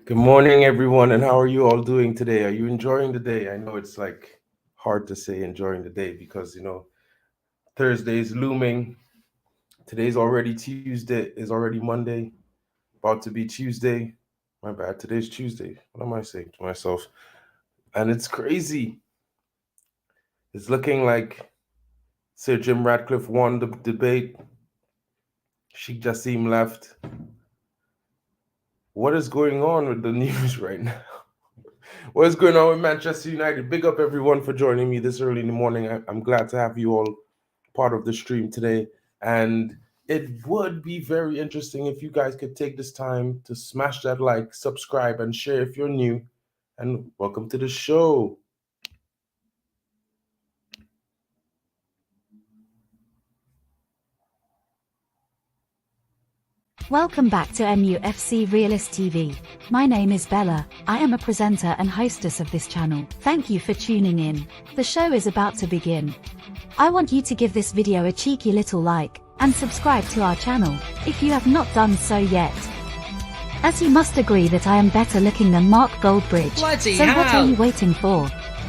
Good morning, everyone, and how are you all doing today? Are you enjoying the day? I know it's like hard to say enjoying the day because Thursday is looming. Today's already Tuesday, is already Monday, about to be Tuesday. My bad, today's Tuesday. What am I saying to myself? And it's crazy. It's looking like Sir Jim Ratcliffe won the debate. Sheik Jassim left. What is going on with the news right now? What is going on with Manchester United? Big up everyone for joining me this early in the morning. I'm glad to have you all part of the stream today. And it would be very interesting if you guys could take this time to smash that like, subscribe, and share if you're new. And welcome to the show. Welcome back to Mufc Realist TV. My name is Bella. I am a presenter and hostess of this channel. Thank you for tuning in. The show is about to begin. I want you to give this video a cheeky little like and subscribe to our channel if you have not done so yet. As you must agree that I am better looking than Mark Goldbridge. Bloody so what hell. are you waiting for?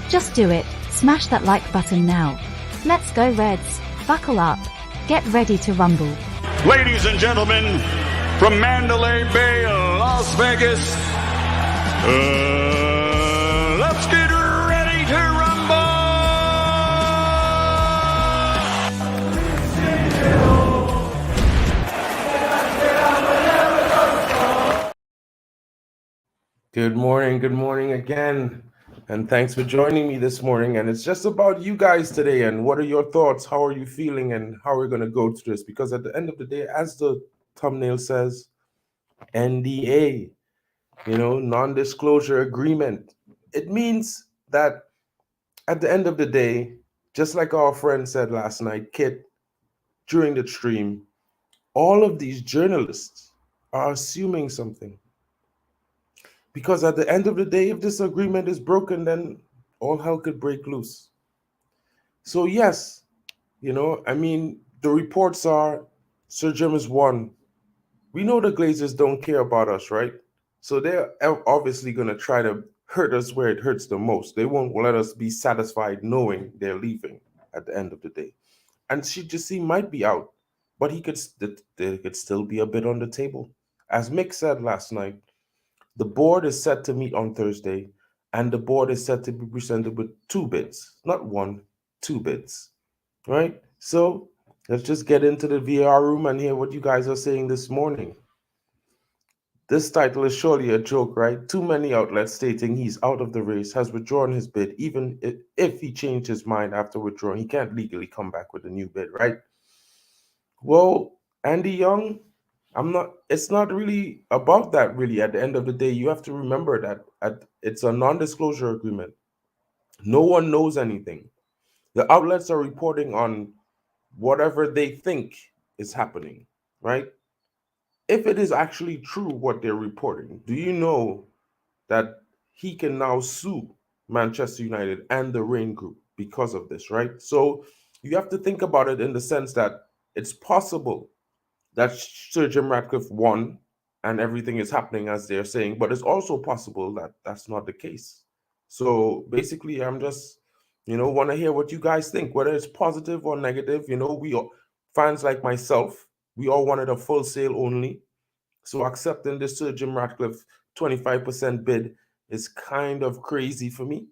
Just do it. Smash that like button now. Let's go Reds. Buckle up. Get ready to rumble. Ladies and gentlemen, from Mandalay Bay, Las Vegas, let's get ready to rumble! Good morning again. And thanks for joining me this morning. And it's just about you guys today. And what are your thoughts? How are you feeling? And how are we going to go through this? Because at the end of the day, as the thumbnail says, NDA, non disclosure agreement. It means that at the end of the day, just like our friend said last night, Kit, during the stream, all of these journalists are assuming something. Because at the end of the day, if this agreement is broken, then all hell could break loose. So, yes, the reports are Sir Jim is one. We know the Glazers don't care about us, right? So they're obviously going to try to hurt us where it hurts the most. They won't let us be satisfied knowing they're leaving at the end of the day. And Sheik Jassim might be out, but there could still be a bid on the table. As Mick said last night, the board is set to meet on Thursday, and the board is set to be presented with two bids, not one, two bids, right? So let's just get into the VR room and hear what you guys are saying this morning. This title is surely a joke, right? Too many outlets stating he's out of the race, has withdrawn his bid. Even if he changed his mind after withdrawing, he can't legally come back with a new bid, right? Well, Andy Young, it's not really about that, really. At the end of the day, you have to remember that it's a non disclosure agreement. No one knows anything. The outlets are reporting on whatever they think is happening, right? If it is actually true what they're reporting, do you know that he can now sue Manchester United and the Rain Group because of this, right? So you have to think about it in the sense that it's possible that Sir Jim Ratcliffe won and everything is happening as they're saying, but it's also possible that that's not the case. So basically, I'm just, want to hear what you guys think, whether it's positive or negative. Fans like myself, we all wanted a full sale only. So accepting this Sir Jim Ratcliffe 25% bid is kind of crazy for me.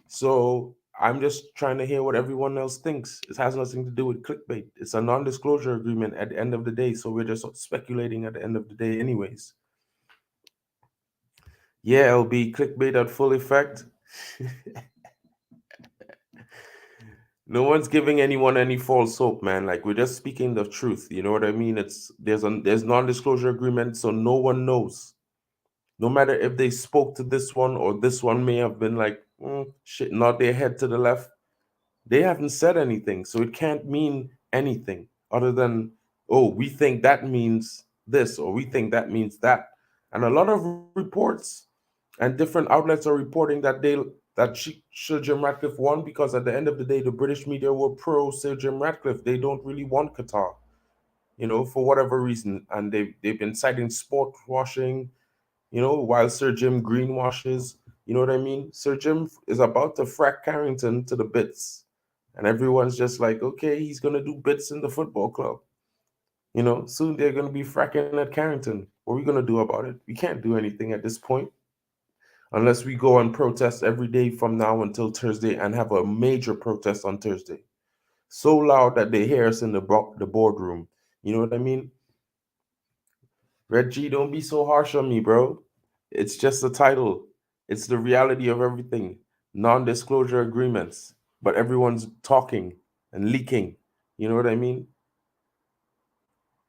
So I'm just trying to hear what everyone else thinks. It has nothing to do with clickbait. It's a non-disclosure agreement at the end of the day. So we're just speculating at the end of the day, anyways. Yeah, it'll be clickbait at full effect. No one's giving anyone any false hope, man. Like we're just speaking the truth. You know what I mean? There's non-disclosure agreement, so no one knows. No matter if they spoke to this one or this one may have been like, shit, nod their head to the left. They haven't said anything, so it can't mean anything other than, oh, we think that means this or we think that means that. And a lot of reports and different outlets are reporting that Sir Jim Ratcliffe won because at the end of the day, the British media were pro Sir Jim Ratcliffe. They don't really want Qatar, for whatever reason, and they've been citing sport washing, while Sir Jim greenwashes, you know what I mean? Sir Jim is about to frack Carrington to the bits. And everyone's just like, okay, he's going to do bits in the football club. Soon they're going to be fracking at Carrington. What are we going to do about it? We can't do anything at this point unless we go and protest every day from now until Thursday and have a major protest on Thursday. So loud that they hear us in the boardroom. You know what I mean? Red G, don't be so harsh on me, bro. It's just a title. It's the reality of everything. Non-disclosure agreements, but everyone's talking and leaking. You know what I mean?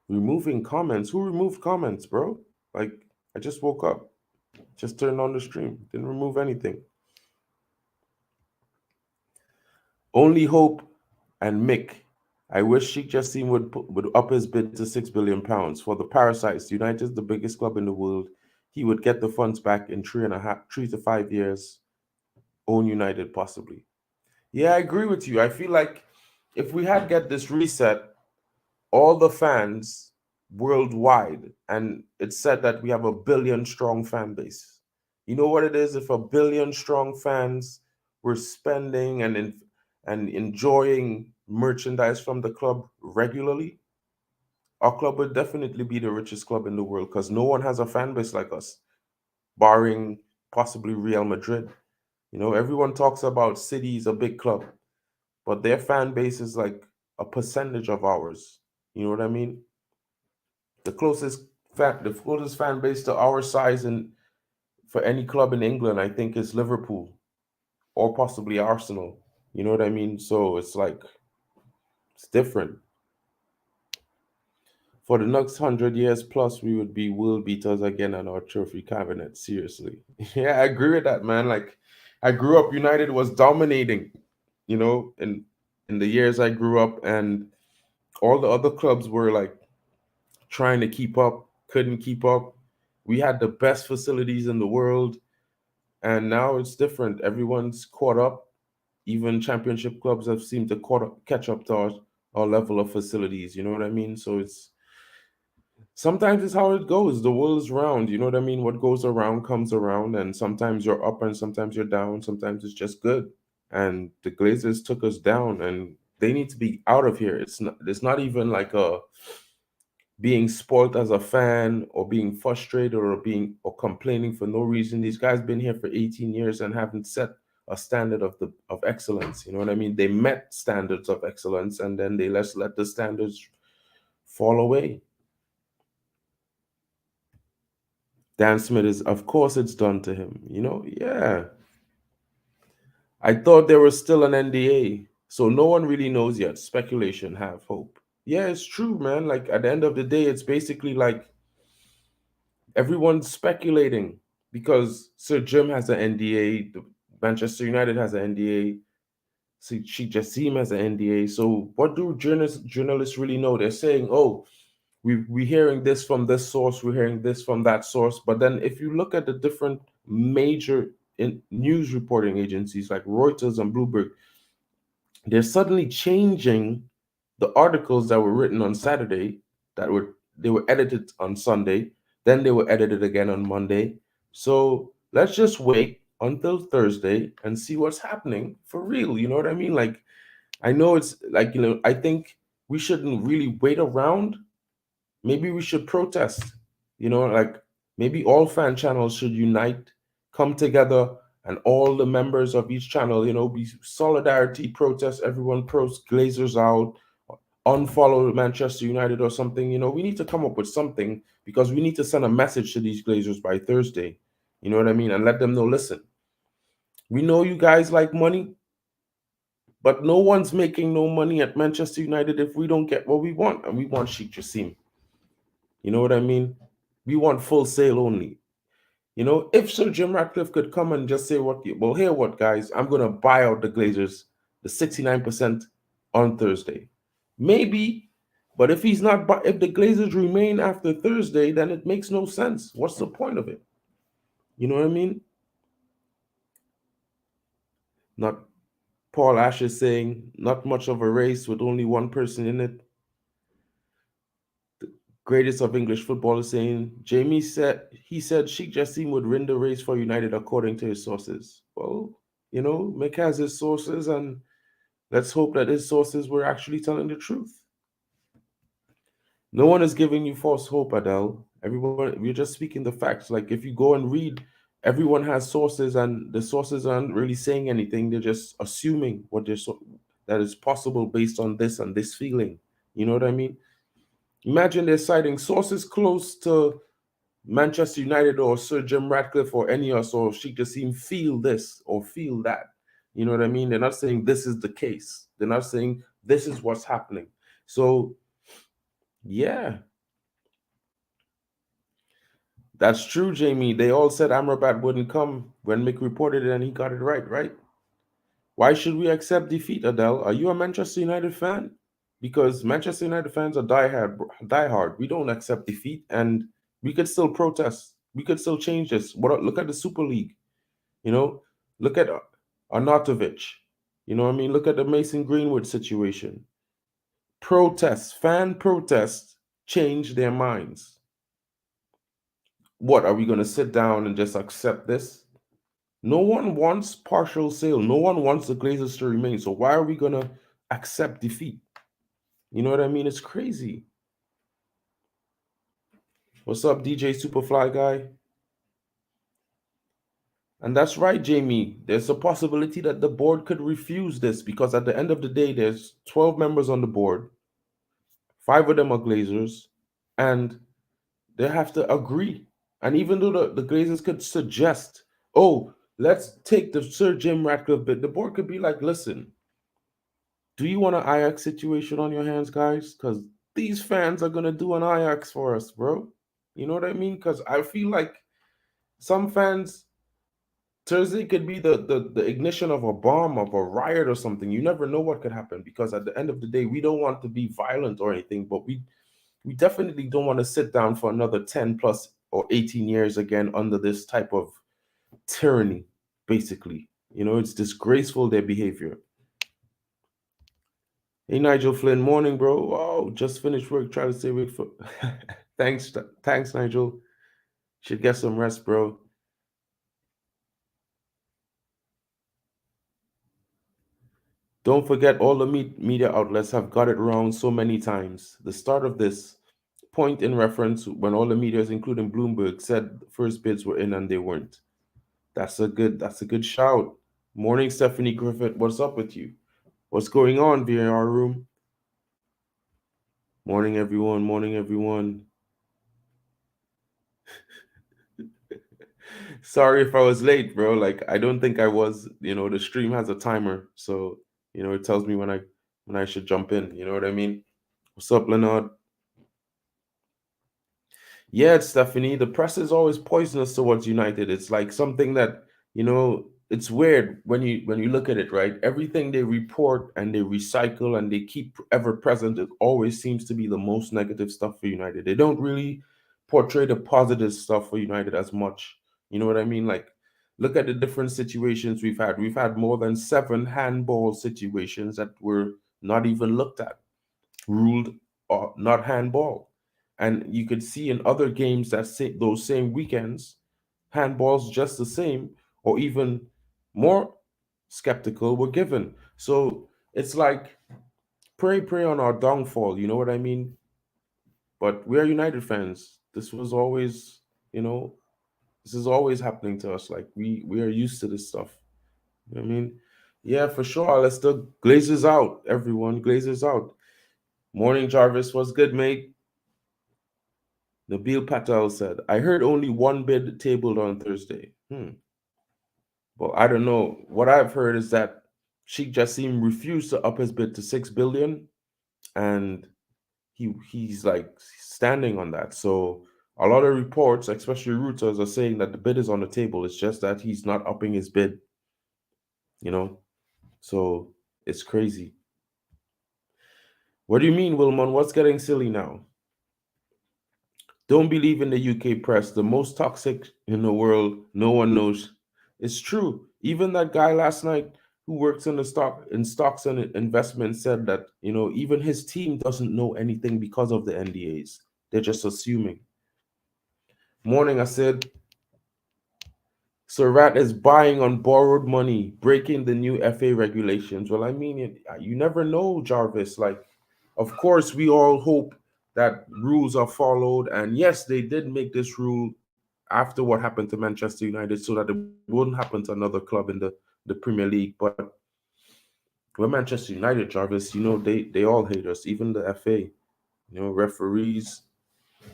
Removing comments. Who removed comments, bro? Like, I just woke up, just turned on the stream, didn't remove anything. Only Hope and Mick. I wish Sheik Jassim would up his bid to £6 billion for the Parasites. United's the biggest club in the world. He would get the funds back in 3 to 5 years. Own United possibly. Yeah, I agree with you. I feel like if we had get this reset, all the fans worldwide, and it's said that we have a billion strong fan base. You know what it is? If a billion strong fans were spending and enjoying merchandise from the club regularly, our club would definitely be the richest club in the world because no one has a fan base like us, barring possibly Real Madrid. Everyone talks about City is a big club, but their fan base is like a percentage of ours. You know what I mean? The closest fan base to our size and for any club in England, I think, is Liverpool or possibly Arsenal. You know what I mean? So it's like it's different. For the next 100 years plus, we would be world beaters again on our trophy cabinet. Seriously, yeah, I agree with that, man. Like, I grew up, United was dominating. In the years I grew up, and all the other clubs were like trying to keep up, couldn't keep up. We had the best facilities in the world, and now it's different. Everyone's caught up. Even championship clubs have seemed to catch up to our level of facilities. You know what I mean? So it's sometimes it's how it goes. The world is round. You know what I mean? What goes around comes around, and sometimes you're up and sometimes you're down. Sometimes it's just good. And the Glazers took us down, and they need to be out of here. It's not even like a being spoiled as a fan or being frustrated or complaining for no reason. These guys been here for 18 years and haven't set a standard of excellence. You know what I mean? They met standards of excellence and then they let the standards fall away. Dan Smith is, of course, it's done to him. Yeah. I thought there was still an NDA, so no one really knows yet. Speculation, have hope. Yeah, it's true, man. Like at the end of the day, it's basically like everyone's speculating because Sir Jim has an NDA, Manchester United has an NDA, Sheik Jassim has an NDA. So what do journalists really know? They're saying, "Oh, we're hearing this from this source, we're hearing this from that source." But then, if you look at the different major news reporting agencies like Reuters and Bloomberg, they're suddenly changing the articles that were written on Saturday they were edited on Sunday, then they were edited again on Monday. So let's just wait until Thursday and see what's happening for real. You know what I mean? Like, I know it's like, I think we shouldn't really wait around. Maybe we should protest. Like maybe all fan channels should unite, come together, and all the members of each channel, be solidarity, protest, everyone post Glazers out, unfollow Manchester United or something. We need to come up with something because we need to send a message to these Glazers by Thursday. You know what I mean? And let them know, listen, we know you guys like money, but no one's making no money at Manchester United if we don't get what we want. And we want Sheik Jassim. You know what I mean? We want full sale only. If Sir Jim Ratcliffe could come and just say, well, here, what, guys, I'm going to buy out the Glazers, the 69% on Thursday. Maybe, but if he's not, if the Glazers remain after Thursday, then it makes no sense. What's the point of it? You know what I mean? Not Paul Asher saying, not much of a race with only one person in it. Greatest of English football is saying Jamie said he said Sheik Jassim would win the race for United according to his sources. Well, Mick has his sources, and let's hope that his sources were actually telling the truth. No one is giving you false hope, Adele. Everyone, we're just speaking the facts. Like if you go and read, everyone has sources, and the sources aren't really saying anything. They're just assuming that is possible based on this and this feeling. You know what I mean? Imagine they're citing sources close to Manchester United or Sir Jim Ratcliffe or any of us, or Sheik Jassim feel this or feel that. You know what I mean? They're not saying this is the case. They're not saying this is what's happening. So yeah, that's true, Jamie. They all said Amrabat wouldn't come when Mick reported it, and he got it right, right? Why should we accept defeat, Adele? Are you a Manchester United fan? Because Manchester United fans are diehard. We don't accept defeat, and we could still protest. We could still change this. Look at the Super League. You know, look at Arnautovic. You know what I mean? Look at the Mason Greenwood situation. Protests, fan protests, change their minds. What, are we going to sit down and just accept this? No one wants partial sale. No one wants the Glazers to remain. So why are we going to accept defeat? You know what I mean? It's crazy. What's up, DJ Superfly guy? And that's right, Jamie. There's a possibility that the board could refuse this because at the end of the day, there's 12 members on the board. 5 of them are Glazers, and they have to agree. And even though the Glazers could suggest, oh, let's take the Sir Jim Ratcliffe bit, the board could be like, listen, do you want an Ajax situation on your hands, guys? Because these fans are going to do an Ajax for us, bro. You know what I mean? Because I feel like some fans, Thursday could be the ignition of a bomb, of a riot or something. You never know what could happen because at the end of the day, we don't want to be violent or anything, but we definitely don't want to sit down for another 10 plus or 18 years again under this type of tyranny, basically. It's disgraceful, their behavior. Hey, Nigel Flynn, morning, bro. Oh, just finished work, try to stay awake for... Thanks, Nigel. Should get some rest, bro. Don't forget, all the media outlets have got it wrong so many times. The start of this point in reference when all the media, including Bloomberg, said first bids were in and they weren't. That's a good shout. Morning, Stephanie Griffith. What's up with you? What's going on, VAR room? Morning, everyone. Morning, everyone. Sorry if I was late, bro. Like, I don't think I was. The stream has a timer, so it tells me when I should jump in. You know what I mean? What's up, Leonard? Yeah, Stephanie, the press is always poisonous towards United. It's like something that, it's weird when you look at it, right? Everything they report and they recycle and they keep ever present, it always seems to be the most negative stuff for United. They don't really portray the positive stuff for United as much. You know what I mean? Like, look at the different situations we've had. We've had more than 7 handball situations that were not even looked at, ruled not handball. And you could see in other games that those same weekends, handballs just the same or even more skeptical were given. So it's like pray on our downfall. You know what I mean? But we are United fans. This was always, this is always happening to us. Like we are used to this stuff. You know what I mean? Yeah, for sure. Let's do Glazers out, everyone. Glazers out. Morning, Jarvis. What's good, mate? Nabil Patel said, I heard only one bid tabled on Thursday. Well, I don't know. What I've heard is that Sheik Jassim refused to up his bid to 6 billion, and he's like standing on that. So a lot of reports, especially Reuters, are saying that the bid is on the table. It's just that he's not upping his bid. So it's crazy. What do you mean, Wilmon? What's getting silly now? Don't believe in the UK press. The most toxic in the world. No one knows. It's true. Even that guy last night who works in stocks and investments said that, even his team doesn't know anything because of the NDAs. They're just assuming. Morning, I said, Sir Rat is buying on borrowed money, breaking the new FA regulations. Well, I mean, you never know, Jarvis. Like, of course, we all hope that rules are followed. And yes, they did make this rule after what happened to Manchester United so that it wouldn't happen to another club in the Premier League. But we're Manchester United, Jarvis, they all hate us, even the FA, referees,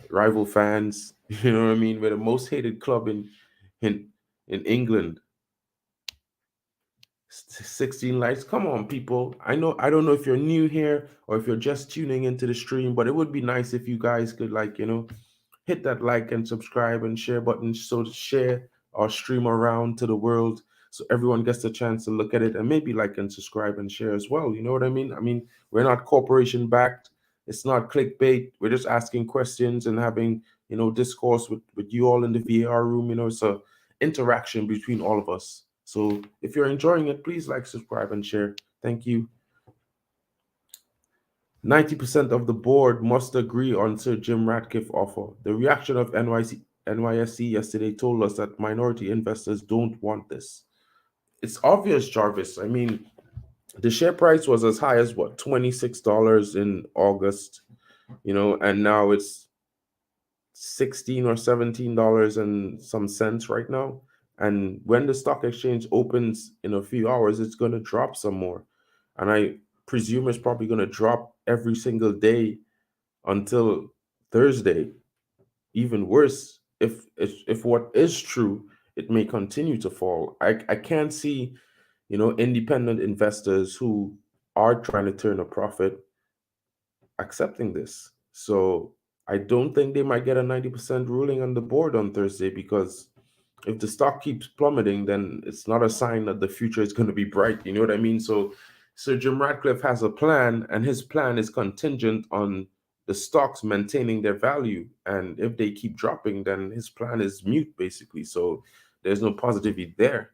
rival fans. You know what I mean? We're the most hated club in in England. 16 likes. Come on, people. I don't know if you're new here or if you're just tuning into the stream, but it would be nice if you guys could, like, hit that like and subscribe and share button, so to share our stream around to the world so everyone gets a chance to look at it, and maybe like and subscribe and share as well. You know what I mean? I mean, we're not corporation backed. It's not clickbait. We're just asking questions and having, discourse with you all in the VAR room. It's a interaction between all of us. So if you're enjoying it, please like, subscribe, and share. Thank you. 90% of the board must agree on Sir Jim Ratcliffe offer. The reaction of NYSC yesterday told us that minority investors don't want this. It's obvious, Jarvis. I mean, the share price was as high as what, $26 in August, and now it's 16 or $17 and some cents right now. And when the stock exchange opens in a few hours, it's going to drop some more. And I presume it's probably going to drop every single day until Thursday. Even worse, if what is true, it may continue to fall. I can't see, independent investors who are trying to turn a profit accepting this. So I don't think they might get a 90% ruling on the board on Thursday, because if the stock keeps plummeting, then it's not a sign that the future is going to be bright. You know what I mean? So Sir Jim Ratcliffe has a plan, and his plan is contingent on the stocks maintaining their value. And if they keep dropping, then his plan is mute, basically. So there's no positivity there.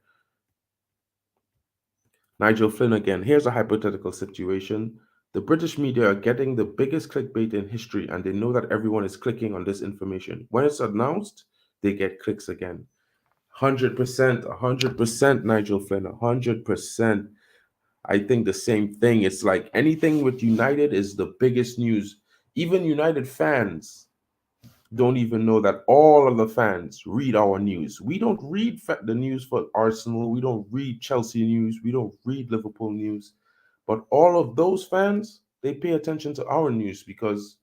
Nigel Flynn again. Here's a hypothetical situation. The British media are getting the biggest clickbait in history, and they know that everyone is clicking on this information. When it's announced, they get clicks again. 100%, 100%, Nigel Flynn, 100%. I think the same thing. It's like anything with United is the biggest news. Even United fans don't even know that all of the fans read our news. We don't read the news for Arsenal. We don't read Chelsea news. We don't read Liverpool news. But all of those fans, they pay attention to our news, because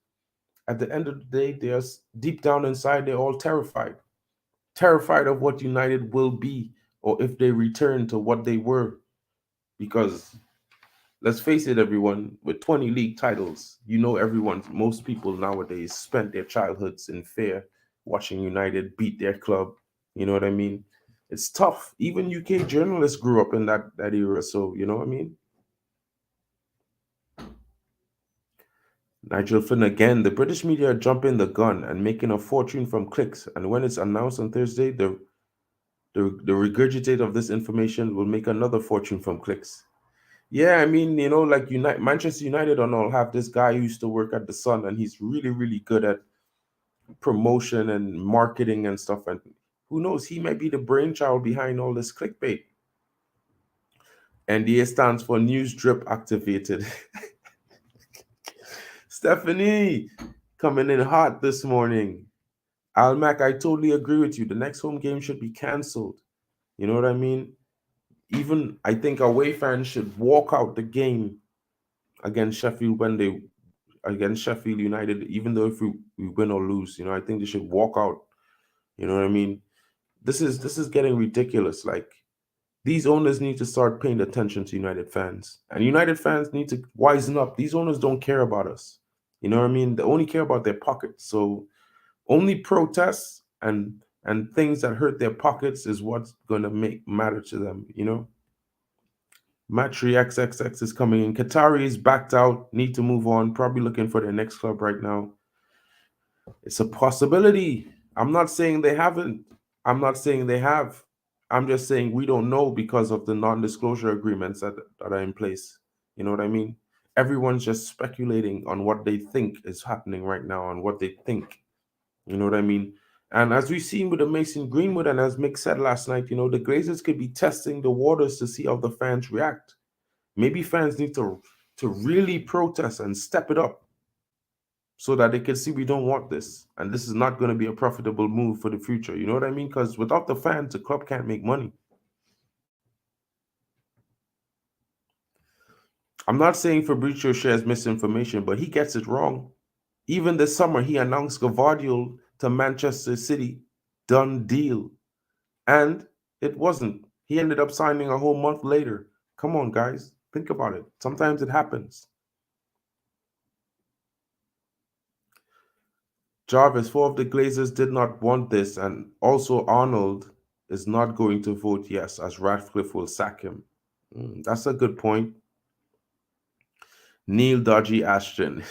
at the end of the day, they're deep down inside, they're all terrified. Terrified of what United will be, or if they return to what they were. Because let's face it, everyone, with 20 league titles, most people nowadays spent their childhoods in fear watching United beat their club. You know what I mean? It's tough. Even UK journalists grew up in that era. So, you know what I mean? Nigel Flynn again. The British media are jumping the gun and making a fortune from clicks. And when it's announced on Thursday, the regurgitate of this information will make another fortune from clicks. Yeah, I mean, like Manchester United and all have this guy who used to work at the Sun, and he's really, really good at promotion and marketing and stuff. And who knows, he might be the brainchild behind all this clickbait. NDA stands for News Drip Activated. Stephanie, coming in hot this morning. Almac, I totally agree with you. The next home game should be canceled. You know what I mean? Even I think away fans should walk out the game against Sheffield against Sheffield United, even though if we win or lose, I think they should walk out. You know what I mean? This is getting ridiculous. Like, these owners need to start paying attention to United fans, and United fans need to wisen up. These owners don't care about us. You know what I mean? They only care about their pockets. So only protests and things that hurt their pockets is what's gonna matter to them. Matri XXX is coming in. Qatari is backed out, need to move on, probably looking for their next club right now. It's a possibility. I'm not saying they haven't. I'm not saying they have. I'm just saying we don't know because of the non-disclosure agreements that are in place. You know what I mean? Everyone's just speculating on what they think is happening right now and what they think. You know what I mean? And as we've seen with the Mason Greenwood, and as Mick said last night, the Glazers could be testing the waters to see how the fans react. Maybe fans need to really protest and step it up so that they can see we don't want this. And this is not going to be a profitable move for the future. You know what I mean? Because without the fans, the club can't make money. I'm not saying Fabrizio shares misinformation, but he gets it wrong. Even this summer, he announced Gavardiol to Manchester City, done deal. And it wasn't. He ended up signing a whole month later. Come on, guys. Think about it. Sometimes it happens. Jarvis, four of the Glazers did not want this, and also Arnold is not going to vote yes, as Ratcliffe will sack him. That's a good point. Neil Dodgy Ashton.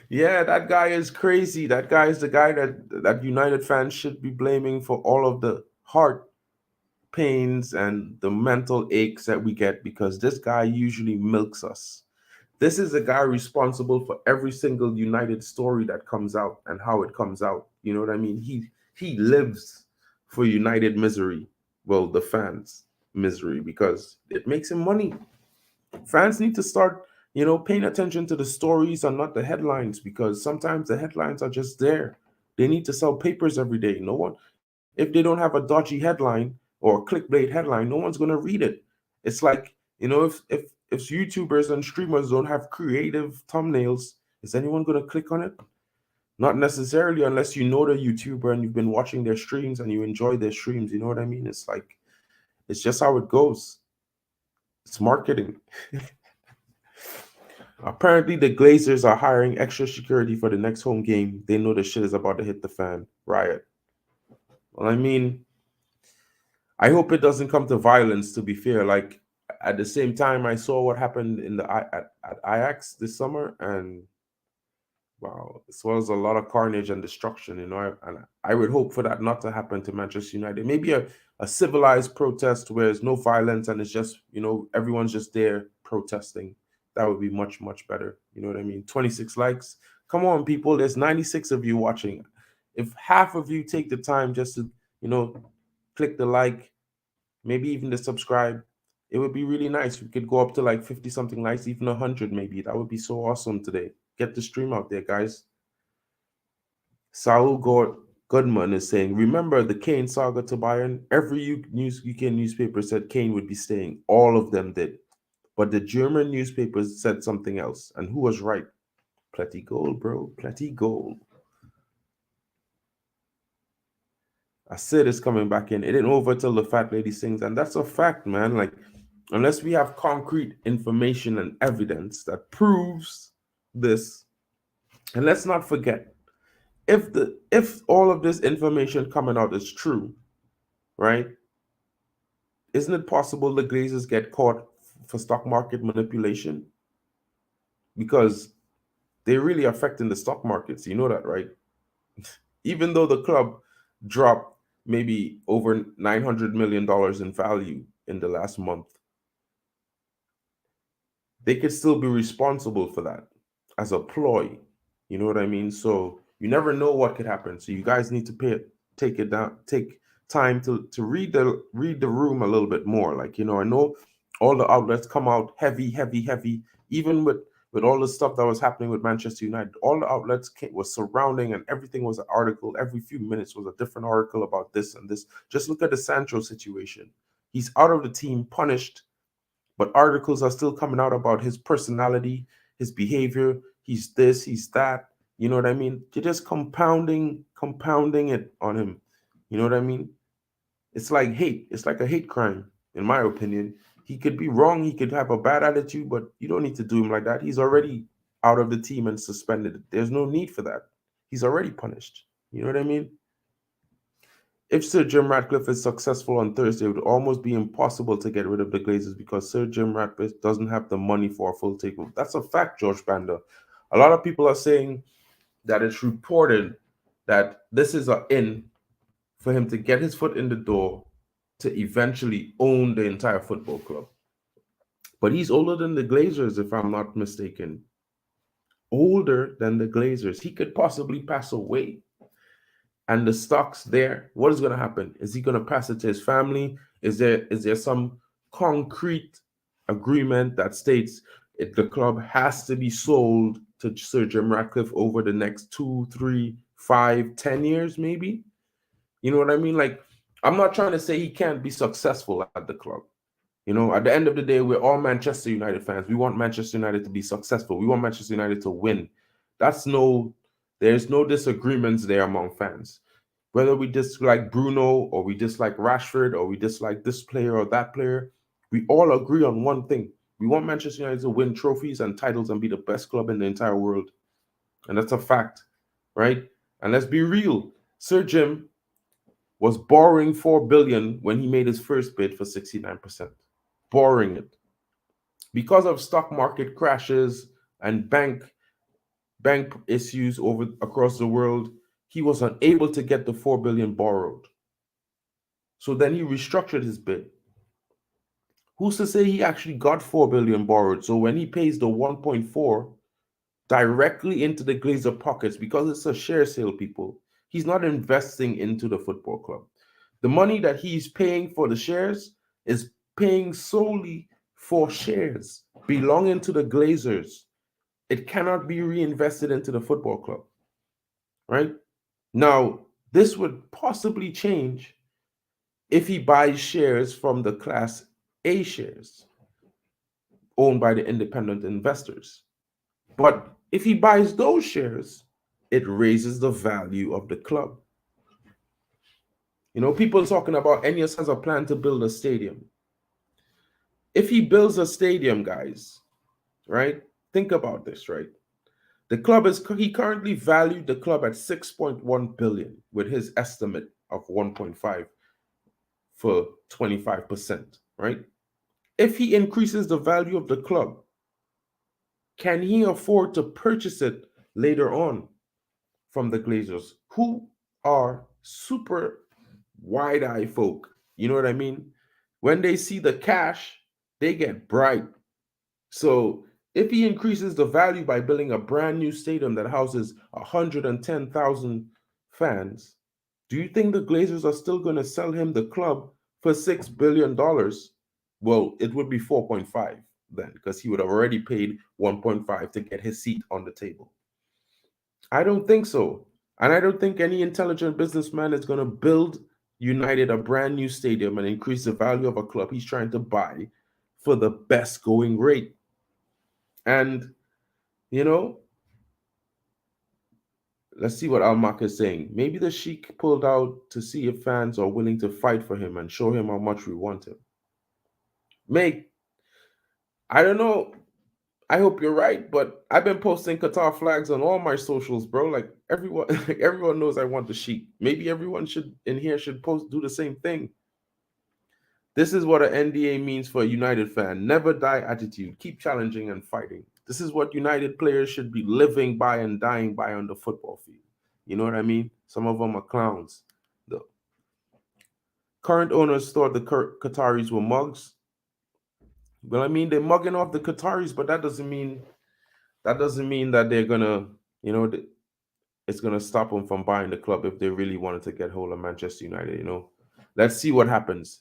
Yeah, that guy is crazy. That guy is the guy that United fans should be blaming for all of the heart pains and the mental aches that we get, because this guy usually milks us. This is the guy responsible for every single United story that comes out and how it comes out. You know what I mean? He lives for United misery. Well, the fans' misery, because it makes him money. Fans need to start, paying attention to the stories and not the headlines, because sometimes the headlines are just there. They need to sell papers every day. No one, if they don't have a dodgy headline or a clickbait headline, no one's gonna read it. It's like, if YouTubers and streamers don't have creative thumbnails, is anyone gonna click on it? Not necessarily, unless you know the YouTuber and you've been watching their streams and you enjoy their streams. You know what I mean? It's like, it's just how it goes. It's marketing. Apparently, the Glazers are hiring extra security for the next home game. They know the shit is about to hit the fan. Riot. Well, I mean, I hope it doesn't come to violence, to be fair. Like, at the same time, I saw what happened at Ajax this summer, and wow, this was a lot of carnage and destruction, and I would hope for that not to happen to Manchester United. Maybe a civilized protest where there's no violence and it's just, everyone's just there protesting. That would be much, much better. You know what I mean? 26 likes. Come on, people. There's 96 of you watching. If half of you take the time just to, click the like, maybe even the subscribe, it would be really nice. We could go up to like 50 something likes, even 100 maybe. That would be so awesome today. Get the stream out there, guys. Saul Goodman is saying, remember the Kane saga to Bayern? Every UK newspaper said Kane would be staying. All of them did. But the German newspapers said something else. And who was right? Plenty goal, bro. Plenty goal. I said it's coming back in. It ain't over till the fat lady sings. And that's a fact, man. Like, unless we have concrete information and evidence that proves this, and let's not forget, if all of this information coming out is true, right? Isn't it possible the Glazers get caught for stock market manipulation? Because they're really affecting the stock markets. You know that, right? Even though the club dropped maybe over $900 million in value in the last month, they could still be responsible for that as a ploy. You know what I mean? So you never know what could happen. So you guys need to take time to read the room a little bit more. Like, I know all the outlets come out heavy, even with all the stuff that was happening with Manchester United. All the outlets was surrounding, and everything was an article. Every few minutes was a different article about this and this. Just look at the Sancho situation. He's out of the team, punished, but articles are still coming out about his personality, his behavior. He's this, he's that. You know what I mean? You're just compounding it on him. You know what I mean? It's like hate. It's like a hate crime, in my opinion. He could be wrong. He could have a bad attitude, but you don't need to do him like that. He's already out of the team and suspended. There's no need for that. He's already punished. You know what I mean? If Sir Jim Ratcliffe is successful on Thursday, it would almost be impossible to get rid of the Glazers because Sir Jim Ratcliffe doesn't have the money for a full takeover. That's a fact, George Banda. A lot of people are saying that it's reported that this is an in for him to get his foot in the door to eventually own the entire football club. But he's older than the Glazers, if I'm not mistaken. Older than the Glazers. He could possibly pass away. And the stock's there. What is going to happen? Is he going to pass it to his family? Is there some concrete agreement that states the club has to be sold to Sir Jim Ratcliffe over the next 2, 3, 5, 10 years, maybe? You know what I mean? Like, I'm not trying to say he can't be successful at the club. You know, at the end of the day, we're all Manchester United fans. We want Manchester United to be successful. We want Manchester United to win. There's no disagreements there among fans. Whether we dislike Bruno or we dislike Rashford or we dislike this player or that player, we all agree on one thing. We want Manchester United to win trophies and titles and be the best club in the entire world. And that's a fact, right? And let's be real. Sir Jim was borrowing 4 billion when he made his first bid for 69%. Borrowing it. Because of stock market crashes and bank issues across the world, he was unable to get the 4 billion borrowed. So then he restructured his bid. Who's to say he actually got 4 billion borrowed? So when he pays the 1.4 directly into the Glazer pockets, because it's a share sale, people, he's not investing into the football club. The money that he's paying for the shares is paying solely for shares belonging to the Glazers. It cannot be reinvested into the football club, right? Now, this would possibly change if he buys shares from the Class A shares owned by the independent investors. But if he buys those shares, it raises the value of the club. You know, people talking about Enius has a plan to build a stadium. If he builds a stadium, guys, right? Think about this, right? He currently valued the club at 6.1 billion with his estimate of 1.5 for 25%, right? If he increases the value of the club, can he afford to purchase it later on from the Glazers, who are super wide-eyed folk? You know what I mean? When they see the cash, they get bright. So if he increases the value by building a brand new stadium that houses 110,000 fans, do you think the Glazers are still going to sell him the club for $6 billion? Well, it would be 4.5 then, because he would have already paid 1.5 to get his seat on the table. I don't think so. And I don't think any intelligent businessman is going to build United a brand new stadium and increase the value of a club he's trying to buy for the best going rate. And, you know, let's see what Almak is saying. Maybe the Sheik pulled out to see if fans are willing to fight for him and show him how much we want him. Mate, I don't know. I hope you're right, but I've been posting Qatar flags on all my socials, bro. Like everyone, like everyone knows I want the Sheik. Maybe everyone should in here should do the same thing. This is what an NDA means for a United fan. Never die attitude. Keep challenging and fighting. This is what United players should be living by and dying by on the football field. You know what I mean? Some of them are clowns. The current owners thought the Qataris were mugs. Well, I mean, they're mugging off the Qataris, but that doesn't mean that they're gonna, you know, it's gonna stop them from buying the club if they really wanted to get hold of Manchester United. You know, let's see what happens.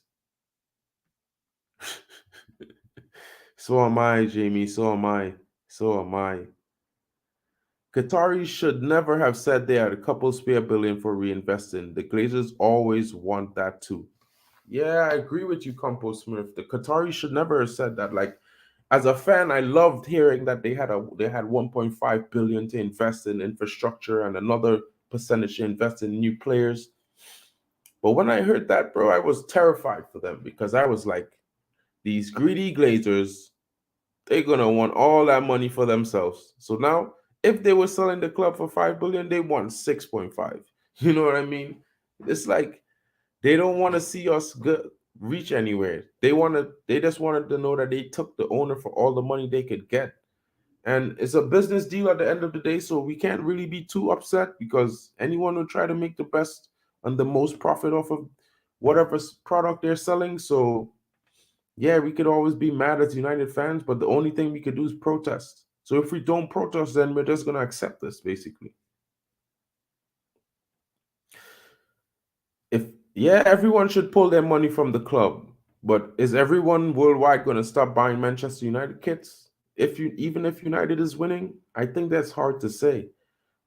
So am I, Jamie. So am I. So am I. Qataris should never have said they had a couple spare billion for reinvesting. The Glazers always want that too. Yeah, I agree with you, Compo Smith. The Qataris should never have said that. Like, as a fan, I loved hearing that they had 1.5 billion to invest in infrastructure and another percentage to invest in new players. But when I heard that, bro, I was terrified for them because I was like, these greedy Glazers, they're gonna want all that money for themselves. So now, if they were selling the club for 5 billion, they want 6.5. You know what I mean? It's like they don't want to see us reach anywhere. They just wanted to know that they took the owner for all the money they could get. And it's a business deal at the end of the day, so we can't really be too upset because anyone will try to make the best and the most profit off of whatever product they're selling. So yeah, we could always be mad as United fans, but the only thing we could do is protest. So if we don't protest, then we're just gonna accept this, basically. If Yeah, everyone should pull their money from the club, but is everyone worldwide gonna stop buying Manchester United kits? If you Even if United is winning, I think that's hard to say.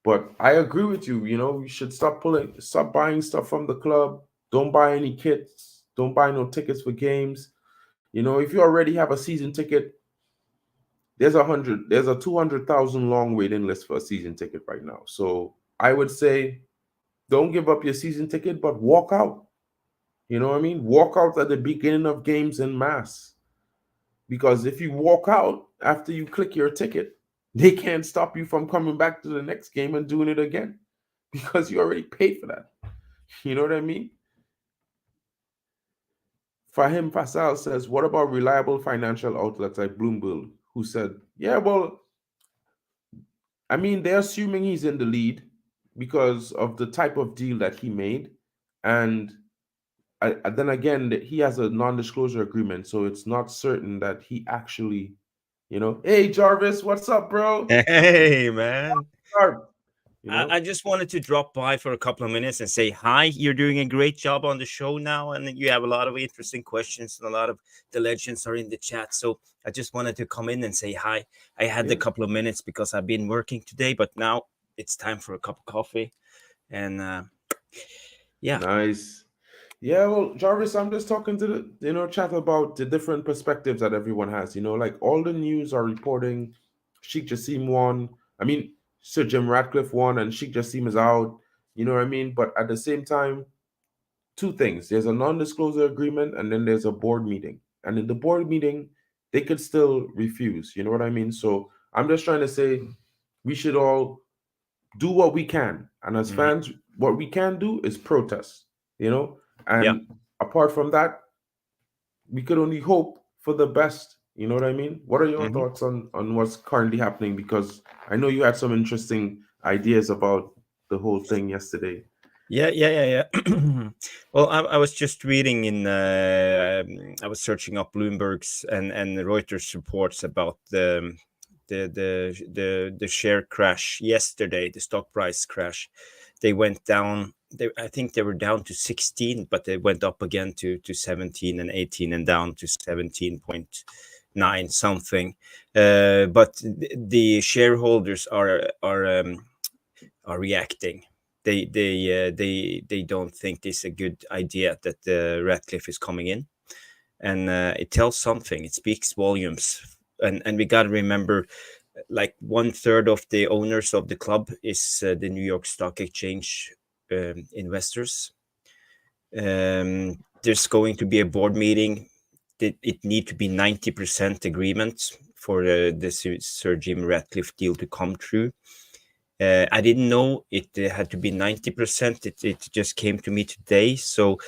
But I agree with you. We should stop buying stuff from the club. Don't buy any kits. Don't buy no tickets for games. If you already have a season ticket, there's a 200,000 long waiting list for a season ticket right now. So I would say don't give up your season ticket, but walk out. You know what I mean? Walk out at the beginning of games in mass. Because if you walk out after you click your ticket, they can't stop you from coming back to the next game and doing it again because you already paid for that. You know what I mean? Fahim Fasal says, what about reliable financial outlets like Bloomberg, who said, yeah, well, I mean, they're assuming he's in the lead because of the type of deal that he made. And then again, he has a non-disclosure agreement, so it's not certain that he actually, hey Jarvis, what's up, bro? Hey, man. Sharp, I just wanted to drop by for a couple of minutes and say hi. You're doing a great job on the show now, and you have a lot of interesting questions, and a lot of the legends are in the chat. So I just wanted to come in and say hi. I had a couple of minutes because I've been working today, but now it's time for a cup of coffee. And yeah. Nice. Yeah, well, Jarvis, I'm just talking to the chat about the different perspectives that everyone has. Like all the news are reporting Sheik Jassim won. I mean, Sir Jim Ratcliffe won and Sheik Jassim is out. You know what I mean? But at the same time, two things. There's a non-disclosure agreement and then there's a board meeting. And in the board meeting, they could still refuse. You know what I mean? So I'm just trying to say we should all do what we can. And as fans, what we can do is protest, And apart from that, we could only hope for the best. You know what I mean? What are your thoughts on what's currently happening? Because I know you had some interesting ideas about the whole thing yesterday. Yeah. Well, I was just reading I was searching up Bloomberg's and Reuters reports about the share crash yesterday, the stock price crash. They went down. I think they were down to 16, but they went up again to 17 and 18 and down to 17.9 something. But the shareholders are reacting. They don't think it's a good idea that Ratcliffe is coming in, and it tells something. It speaks volumes, and we got to remember, like 1/3 of the owners of the club is the New York Stock Exchange investors. There's going to be a board meeting. It need to be 90% agreement for the Sir Jim Ratcliffe deal to come true. I didn't know it had to be 90%. It just came to me today. So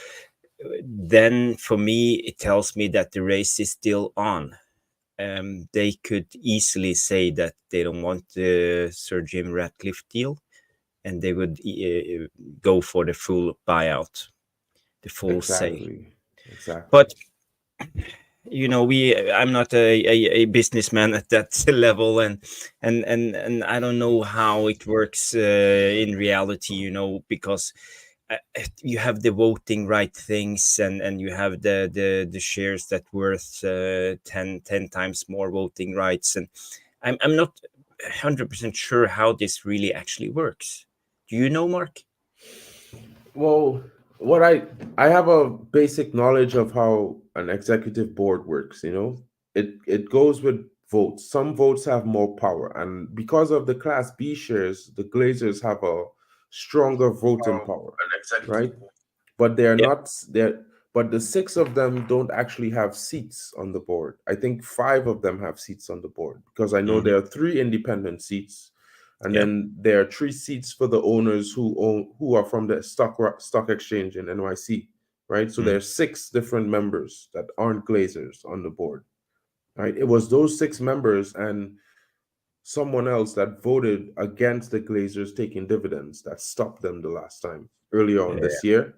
then for me, it tells me that the race is still on. They could easily say that they don't want the Sir Jim Ratcliffe deal, and they would go for the full buyout, the full sale. Exactly. But I'm not a businessman at that level, and I don't know how it works in reality, because you have the voting right things, and you have the shares that worth 10 times more voting rights, and I'm not 100% sure how this really actually works. Do you know, Mark? Well, what I have a basic knowledge of how an executive board works. It goes with votes. Some votes have more power, and because of the Class B shares, the Glazers have a stronger voting power, right? But they're Yeah. not there. But the six of them don't actually have seats on the board. I think five of them have seats on the board because I know there are three independent seats, and then there are three seats for the owners who are from the stock exchange in NYC, right? So there are six different members that aren't Glazers on the board, right? It was those six members and someone else that voted against the Glazers taking dividends that stopped them the last time earlier on this year,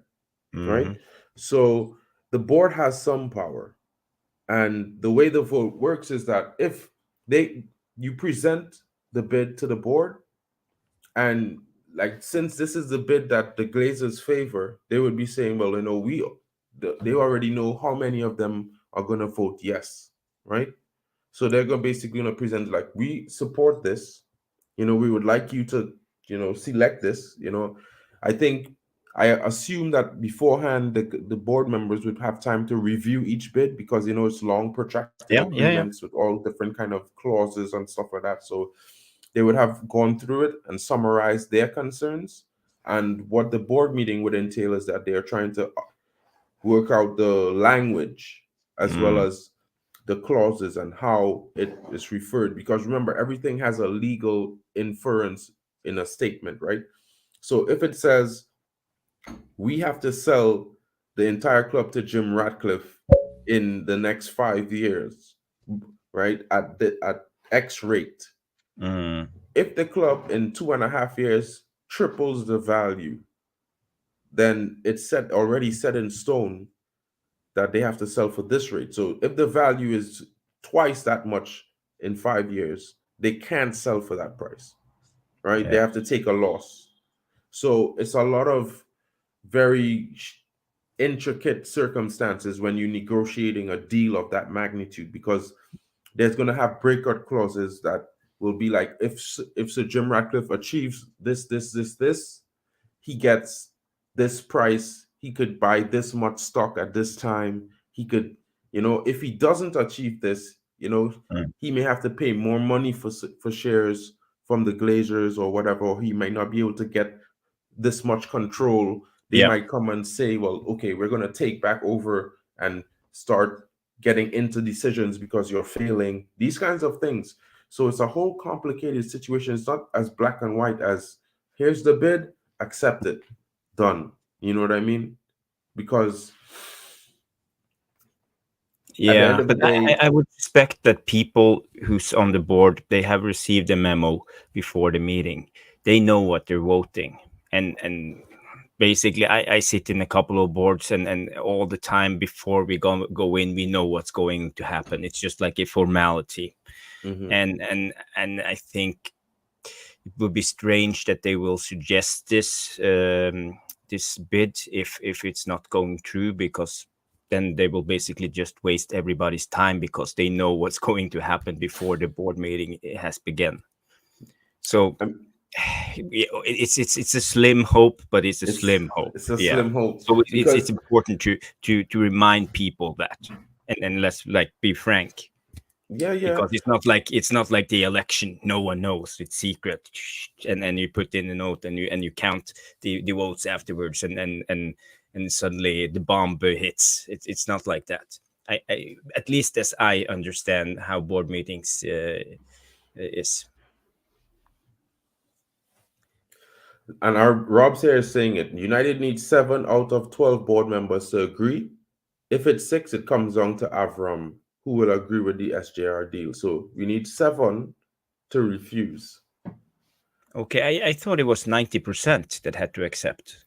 right? So the board has some power, And the way the vote works is that if they you present the bid to the board, and like since this is the bid that the Glazers favor, they would be saying, well, they already know how many of them are going to vote yes, right? So they're going basically going to present like, we support this. We would like you to, select this. I think I assume that beforehand the board members would have time to review each bid, because it's long, protracted Yeah, yeah, yeah. agreements with all different kind of clauses and stuff like that. So they would have gone through it and summarized their concerns. And what the board meeting would entail is that they are trying to work out the language as well as the clauses and how it is referred. Because remember, everything has a legal inference in a statement, right? So if it says we have to sell the entire club to Jim Ratcliffe in the next 5 years, right, at X rate, if the club in 2.5 years triples the value, then it's already set in stone that they have to sell for this rate. So if the value is twice that much in 5 years, they can't sell for that price, right? They Yeah. have to take a loss. So it's a lot of very intricate circumstances when you're negotiating a deal of that magnitude, because there's going to have breakout clauses that will be like, if Sir Jim Ratcliffe achieves this, he gets this price. He could buy this much stock at this time. He could, if he doesn't achieve this, he may have to pay more money for shares from the Glazers or whatever, or he might not be able to get this much control. They Yeah. might come and say, well, okay, we're going to take back over and start getting into decisions because you're failing, these kinds of things. So it's a whole complicated situation. It's not as black and white as, here's the bid, accept it, done. You know what I mean? Because at the end Yeah, of the but I, day, I would suspect that people who's on the board, they have received a memo before the meeting. They know what they're voting, and basically, I sit in a couple of boards, and all the time before we go in, we know what's going to happen. It's just like a formality, mhm. and I think it would be strange that they will suggest this bid if it's not going through, because then they will basically just waste everybody's time, because they know what's going to happen before the board meeting has begun. So Um, it's a slim hope, but it's a it's slim hope. it's a Yeah. slim hope, So it's because important to remind people that, and let's like be frank, yeah. because it's not like the election. No one knows, it's secret, and then you put in a note, and you count the votes afterwards, and suddenly the bomb hits. It's not like that. I at least as I understand how board meetings is. And our Rob's here is saying it. United needs 7 out of 12 board members to agree. If it's 6, it comes down to Avram, who will agree with the SJR deal. So we need 7 to refuse. Okay, I thought it was 90% that had to accept.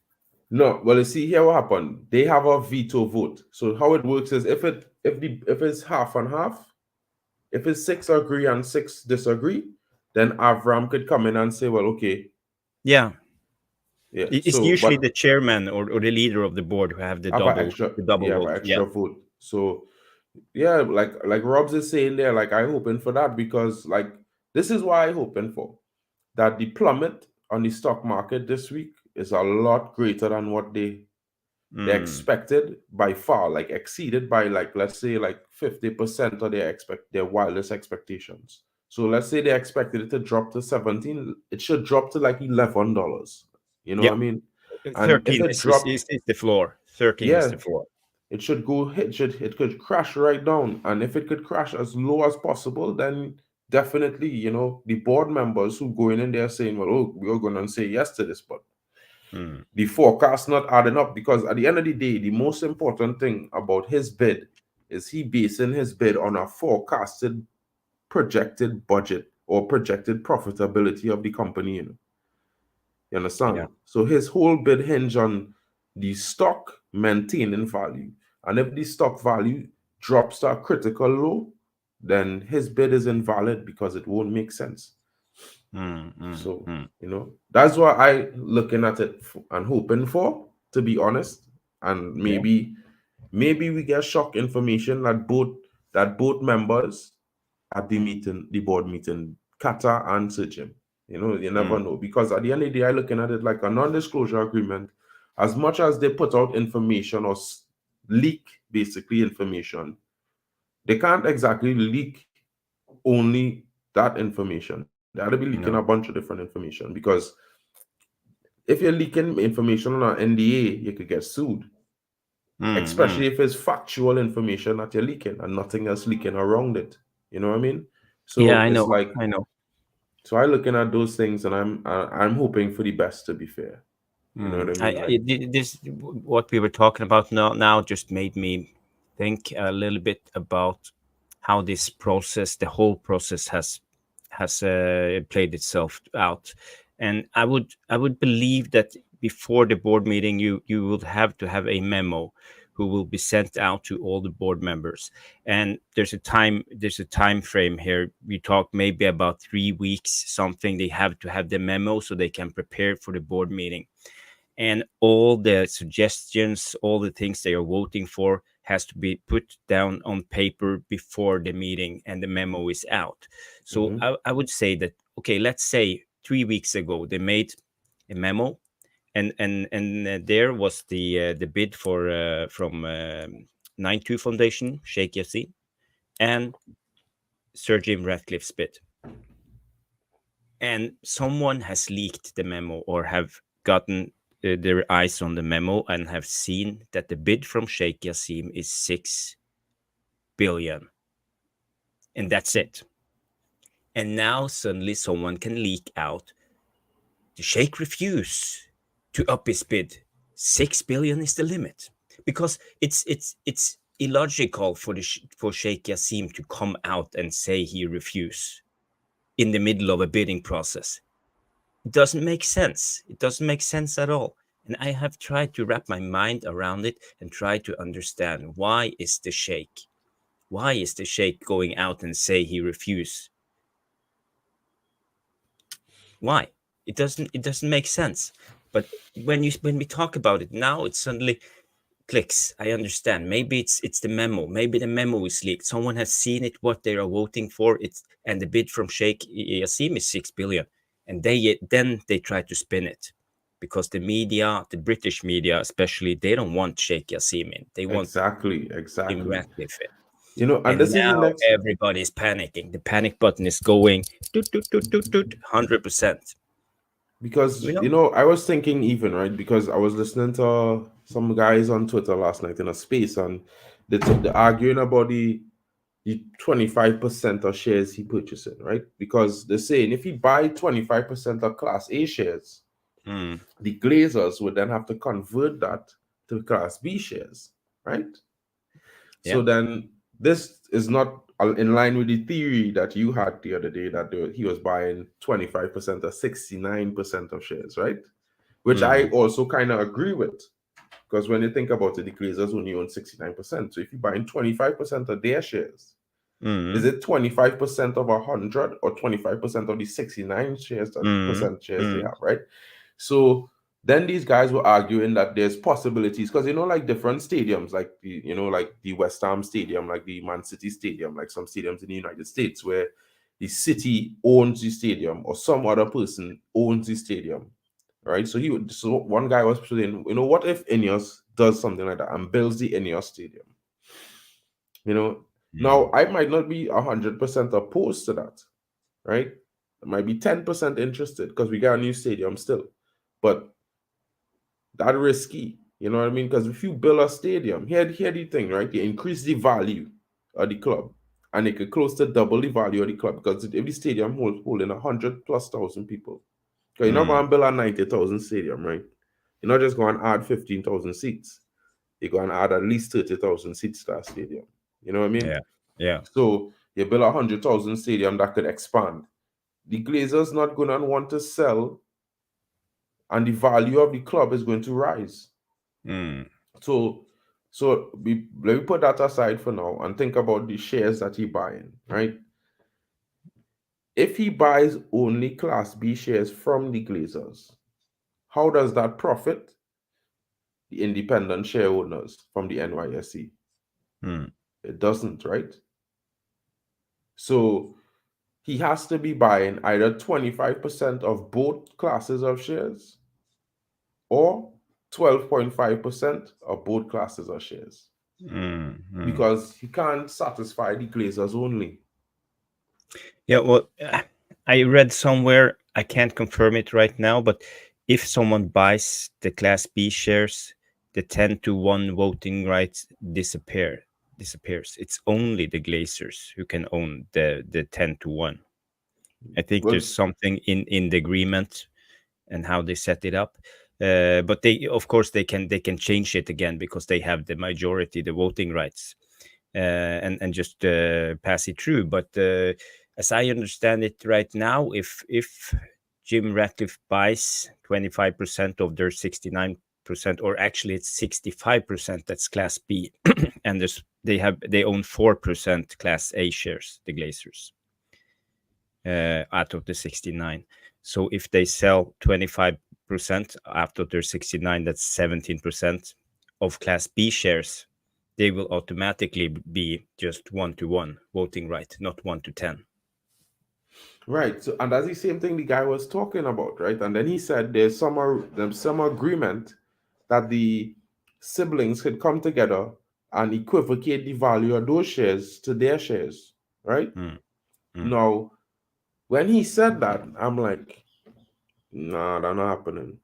No, well, you see here what happened. They have a veto vote. So how it works is, if it's half and half, if it's 6 agree and 6 disagree, then Avram could come in and say, well, okay, Yeah. yeah. It's So, usually but the chairman or the leader of the board who have have an extra, the double have an vote. Yeah. extra vote. So yeah, like Rob's is saying there, like I hoping for that, because like this is why I hoping for that the plummet on the stock market this week is a lot greater than what they expected by far, like exceeded by, like, let's say like 50% of their wildest expectations. So let's say they expected it to drop to 17, it should drop to like $11. You know what Yeah. I mean? And if 13 it dropped, is the floor. 13 is yeah, the floor. it should go it could crash right down. And if it could crash as low as possible, then definitely, the board members who go in there saying, well, oh, we're gonna say yes to this, but the forecast not adding up. Because at the end of the day, the most important thing about his bid is he basing his bid on a forecasted projected budget or projected profitability of the company. You understand? Yeah. So his whole bid hinge on the stock maintaining value. And if the stock value drops to a critical low, then his bid is invalid because it won't make sense. So, that's what I looking at it and hoping for, to be honest. And maybe we get shock information that both members at the board meeting, Qatar and Sir Jim. You never know, because at the end of the day, I looking at it like a non-disclosure agreement. As much as they put out information or leak basically information, they can't exactly leak only that information. They ought to be leaking a bunch of different information, because if you're leaking information on an NDA, you could get sued. Especially if it's factual information that you're leaking and nothing else leaking around it. You know what I mean? So Yeah, I it's know. like, I know. so I'm looking at those things, and I'm hoping for the best, to be fair. You know what I mean? Like, This what we were talking about now just made me think a little bit about how this process, the whole process, has played itself out. And I would believe that before the board meeting, you would have to have a memo who will be sent out to all the board members. And there's a time frame here. We talk maybe about 3 weeks, something. They have to have the memo so they can prepare for the board meeting. And all the suggestions, all the things they are voting for, has to be put down on paper before the meeting and the memo is out. So I would say that, okay, let's say 3 weeks ago they made a memo, and there was the bid for from 92 Foundation, Sheik Jassim, and Sir Jim Ratcliffe's bid. And someone has leaked the memo, or have gotten their eyes on the memo and have seen that the bid from Sheik Jassim is 6 billion. And that's it. And now suddenly someone can leak out, the Sheikh refused to up his bid. 6 billion is the limit. Because it's illogical for Sheikh Jassim to come out and say he refused in the middle of a bidding process. It doesn't make sense. It doesn't make sense at all. And I have tried to wrap my mind around it and try to understand, why is the Sheikh going out and say he refused? Why? It doesn't make sense. But when we talk about it now, it suddenly clicks. I understand. Maybe it's the memo. Maybe the memo is leaked. Someone has seen it, what they are voting for. And the bid from Sheikh Jassim is 6 billion. And then they try to spin it, because the media, the British media especially, they don't want Sheikh Jassim in. They want exactly. Jim Ratcliffe in. And And this is the now next, everybody's panicking. The panic button is going 100%. because I was thinking, even right, because I was listening to some guys on Twitter last night in a space, and they're arguing about the 25% of shares he purchasing, right? Because they're saying if he buy 25% of Class A shares, the Glazers would then have to convert that to Class B shares, right? Yeah. So then this is not in line with the theory that you had the other day, that he was buying 25% or 69% of shares, right? Which I also kind of agree with, because when you think about it, the Glazers only own 69%. So if you're buying 25% of their shares, is it 25% of 100 or 25% of the 69 percent shares they have, right? So then these guys were arguing that there's possibilities, because like different stadiums, like like the West Ham Stadium, like the Man City Stadium, like some stadiums in the United States, where the city owns the stadium or some other person owns the stadium, right? So one guy was saying, what if Ineos does something like that and builds the Ineos Stadium? Now I might not be 100% opposed to that, right? I might be 10% interested, because we got a new stadium still, but that risky, you know what I mean? Because if you build a stadium, here the thing, right? You increase the value of the club, and it could close to double the value of the club, because if the stadium holding 100,000+ people, because you're not going to build a 90,000 stadium, right? You're not just going to add 15,000 seats. You're going to add at least 30,000 seats to that stadium. You know what I mean? Yeah. So you build 100,000 stadium that could expand. The Glazers not going to want to sell, and the value of the club is going to rise. So So let me put that aside for now and think about the shares that he buying, right? If he buys only Class B shares from the Glazers, how does that profit the independent share owners from the NYSE? It doesn't, right? So he has to be buying either 25% of both classes of shares or 12.5% of both classes of shares. Because he can't satisfy the Glazers only. Yeah, well, I read somewhere, I can't confirm it right now, but if someone buys the Class B shares, the 10-to-1 voting rights disappears. It's only the Glazers who can own the 10-to-1. I think Well, there's something in the agreement and how they set it up. But they, of course, they can change it again because they have the majority, the voting rights, and just pass it through. But as I understand it right now, if Jim Ratcliffe buys 25% of their 69%, or actually it's 65%, that's Class B, and they own 4% Class A shares, the Glazers, out of the 69. So if they sell 25% out of their 69, that's 17% of Class B shares. They will automatically be just 1-to-1 voting right, not 1-to-10. right. So, and that's the same thing the guy was talking about, right? And then he said there's some agreement that the siblings could come together and equivocate the value of those shares to their shares, right? Now, when he said that, I'm like, nah, that's not happening.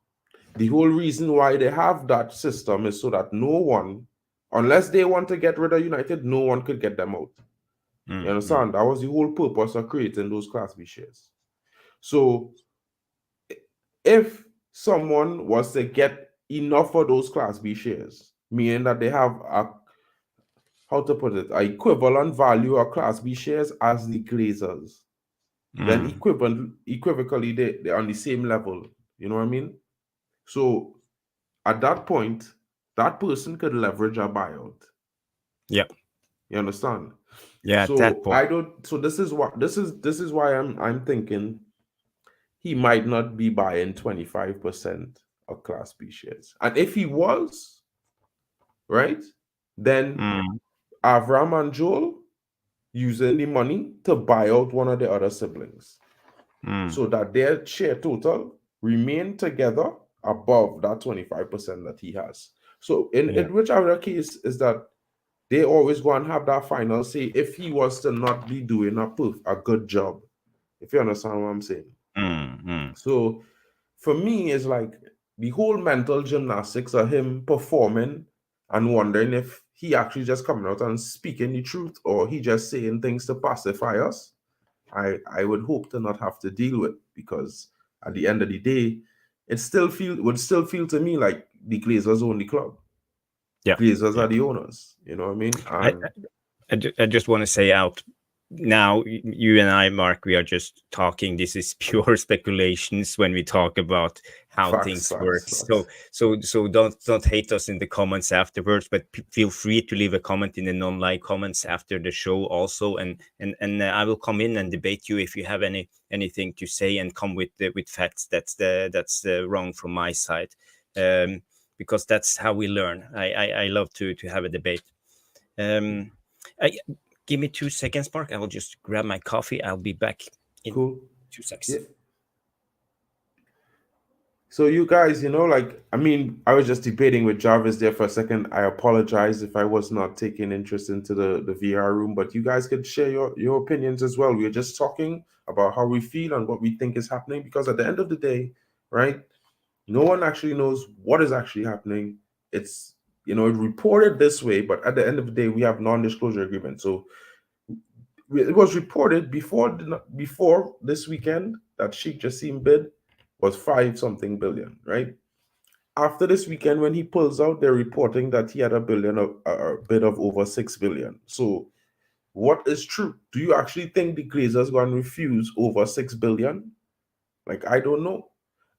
The whole reason why they have that system is so that no one, unless they want to get rid of United, no one could get them out. You understand? That was the whole purpose of creating those Class B shares. So if someone was to get enough of those Class B shares, meaning that they have a, how to put it, a equivalent value of Class B shares as the Glazers, then equivocally they're on the same level. You know what I mean? So at that point, that person could leverage a buyout. Yeah. You understand? Yeah, at that So point. I don't. So this is why I'm thinking he might not be buying 25% of Class B shares. And if he was, right, then Avram and Joel using the money to buy out one of the other siblings so that their share total remain together above that 25% that he has. So in whichever case is that they always go and have that final say if he was to not be doing a good job, if you understand what I'm saying. So for me, it's like the whole mental gymnastics of him performing and wondering if he actually just coming out and speaking the truth or he just saying things to pacify us. I would hope to not have to deal with, because at the end of the day, would still feel to me like the Glazers own the club. Yeah. Glazers are the owners. You know what I mean? And I just want to say out now, you and I, Mark, we are just talking. This is pure speculations when we talk about how things work. So don't hate us in the comments afterwards, but feel free to leave a comment in the non-like comments after the show also, and I will come in and debate you if you have anything to say, and come with facts that's wrong from my side, because that's how we learn. I love to have a debate. Give me 2 seconds, Mark. I will just grab my coffee. I'll be back in 2 seconds. Yeah. So you guys, I was just debating with Jarvis there for a second. I apologize if I was not taking interest into the VR room, but you guys could share your opinions as well. We're just talking about how we feel and what we think is happening, because at the end of the day, right, no one actually knows what is actually happening. It's, it reported this way, but at the end of the day, we have non-disclosure agreement. So it was reported before this weekend that Sheik Jassim bid was 5-something billion, right? After this weekend, when he pulls out, they're reporting that he had a bid of over 6 billion. So what is true? Do you actually think the Glazers going to refuse over 6 billion? Like, I don't know.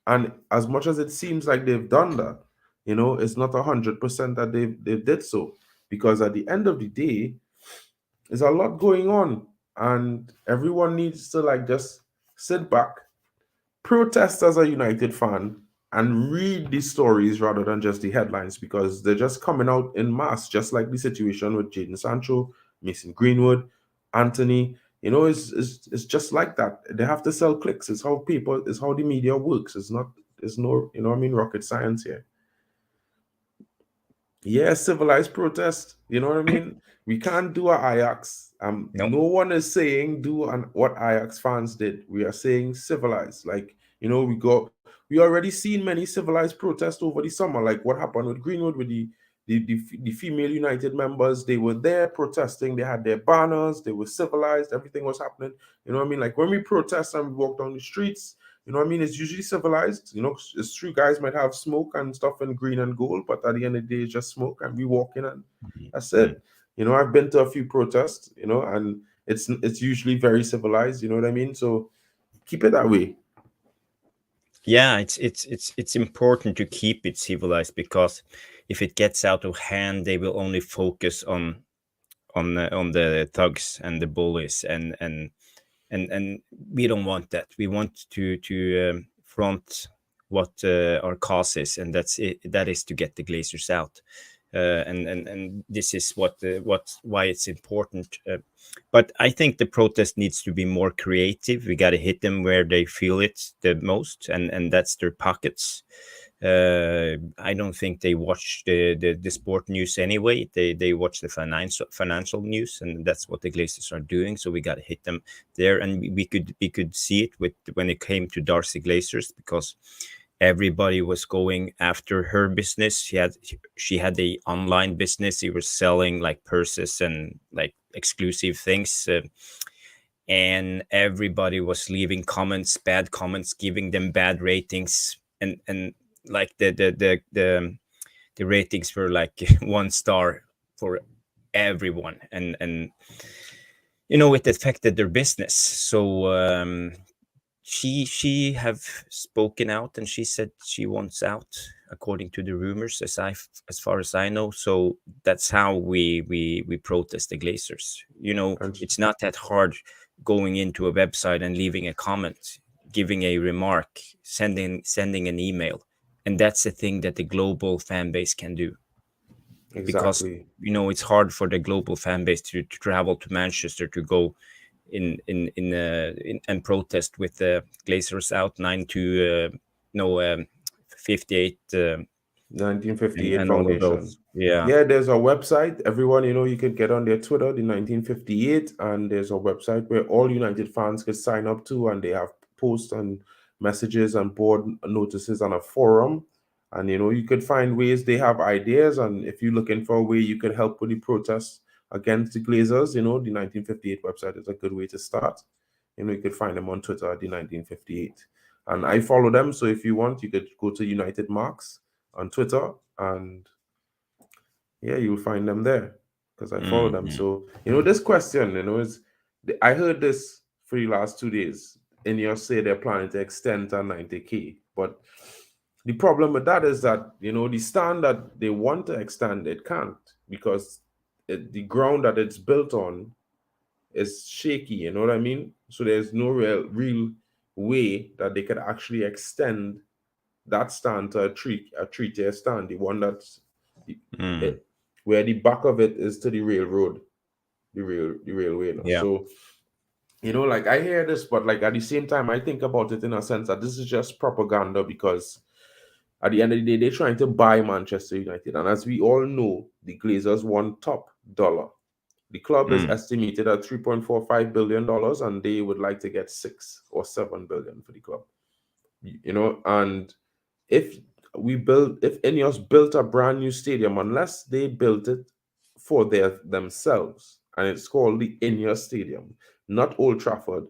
And as much as it seems like they've done that, it's not 100% that they did so, because at the end of the day, there's a lot going on, and everyone needs to like just sit back, protest as a United fan, and read the stories rather than just the headlines, because they're just coming out in mass, just like the situation with Jaden Sancho, Mason Greenwood, Anthony. It's just like that. They have to sell clicks. It's how the media works. It's no, rocket science here. Yeah, civilized protest. You know what I mean? We can't do a Ajax. No. No one is saying what Ajax fans did. We are saying civilized. Like, we already seen many civilized protests over the summer. Like what happened with Greenwood with the female United members. They were there protesting. They had their banners. They were civilized. Everything was happening. You know what I mean? Like when we protest and we walk down the streets, you know what I mean? It's usually civilized. It's true, guys might have smoke and stuff in green and gold, but at the end of the day, it's just smoke, and we walk in and that's it. I've been to a few protests, and it's usually very civilized. You know what I mean? So keep it that way. Yeah, it's important to keep it civilized, because if it gets out of hand, they will only focus on the thugs and the bullies, and we don't want that. We want to front what our cause is, and that is to get the Glazers out. And this is why it's important. But I think the protest needs to be more creative. We got to hit them where they feel it the most, and that's their pockets. I don't think they watch the sport news anyway. They watch the financial news, and that's what the Glazers are doing. So we got to hit them there, and we could see it when it came to Darcy Glazers, because everybody was going after her business. She had the online business. She was selling like purses and like exclusive things, and everybody was leaving bad comments, giving them bad ratings, and like the ratings were like 1 star for everyone, and it affected their business. So she have spoken out, and she said she wants out, according to the rumors, as far as I know. So that's how we protest the Glazers. It's not that hard going into a website and leaving a comment, giving a remark, sending an email, and that's the thing that the global fan base can do. Exactly. Because it's hard for the global fan base to travel to Manchester to go in and protest with the Glazers out 58 1958 and all of Foundation. those. Yeah, there's a website. Everyone, you could get on their Twitter, the 1958, and there's a website where all United fans could sign up to, and they have posts and messages and board notices on a forum. And you could find ways. They have ideas, and if you're looking for a way you could help with the protests against the Glazers, the 1958 website is a good way to start. You could find them on Twitter at the 1958, and I follow them. So if you want, you could go to United Marks on Twitter, and you'll find them there, because I follow them. So this question, is I heard this for the last 2 days. Ineos say they're planning to extend to 90K, but the problem with that is that the stand that they want to extend, it can't, because the ground that it's built on is shaky. You know what I mean? So there's no real way that they could actually extend that stand to a three-tier stand, the one that's where the back of it is to the railroad, the railway. Yeah. So like I hear this, but like at the same time, I think about it in a sense that this is just propaganda, because at the end of the day, they're trying to buy Manchester United. And as we all know, the Glazers want top dollar. The club is estimated at $3.45 billion, and they would like to get 6 or 7 billion for the club. And if Ineos built a brand new stadium, unless they built it for themselves, and it's called the Ineos Stadium, not Old Trafford,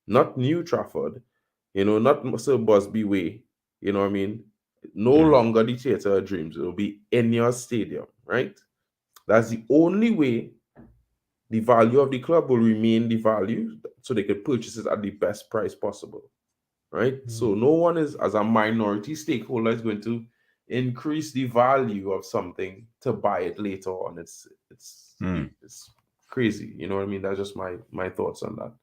not New Trafford, not Sir Busby Way, you know what I mean? No longer the Theatre of Dreams. It'll be Ineos Stadium, right? That's the only way the value of the club will remain the value, so they could purchase it at the best price possible, right? So no one is, as a minority stakeholder, is going to increase the value of something to buy it later on. It's crazy. You know what I mean? That's just my thoughts on that.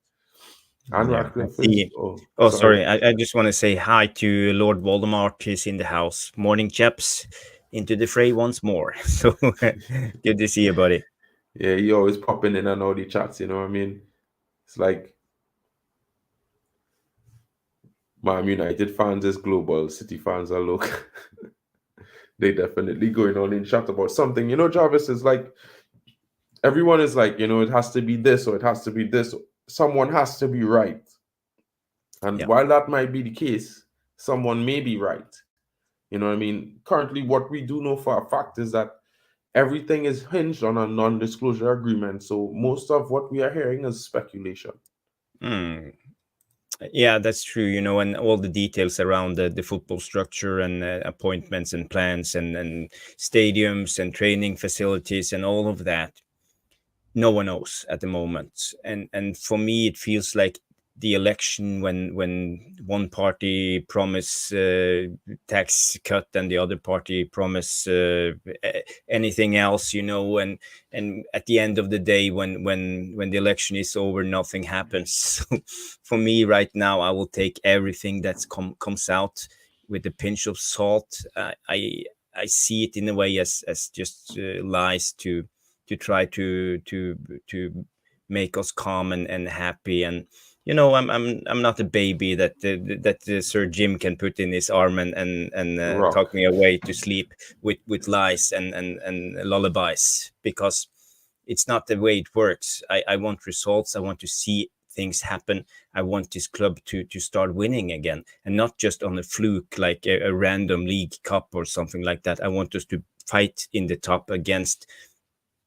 And Yeah, I Ratcliffe is, see. oh, Oh, sorry. sorry. I just want to say hi to Lord Voldemort. He's in the house. Morning, chaps. Into the fray once more. So good to see you, buddy. Yeah, he always popping in and all the chats, you know what I mean? It's like Man United fans is global, City fans are local. They definitely going on in chat about something. You know, Jarvis is like, everyone is like, you know, it has to be this or it has to be this. Someone has to be right. And Yeah. while that might be the case, someone may be right. You know what I mean? Currently, what we do know for a fact is that everything is hinged on a non-disclosure agreement. So most of what we are hearing is speculation. Mm. Yeah, that's true. You know, and all the details around the football structure and appointments and plans and stadiums and training facilities and all of that, no one knows at the moment. And for me, it feels like the election when one party promise tax cut and the other party promise anything else, you know, and at the end of the day, when the election is over, nothing happens. So for me right now, I will take everything that's comes out with a pinch of salt. I see it in a way as just lies to try to make us calm and happy. And you know, I'm not a baby that Sir Jim can put in his arm and Rock. talk me away to sleep with lies and lullabies, because it's not the way it works. I want results. I want to see things happen. I want this club to start winning again, and not just on a fluke like a random league cup or something like that. I want us to fight in the top against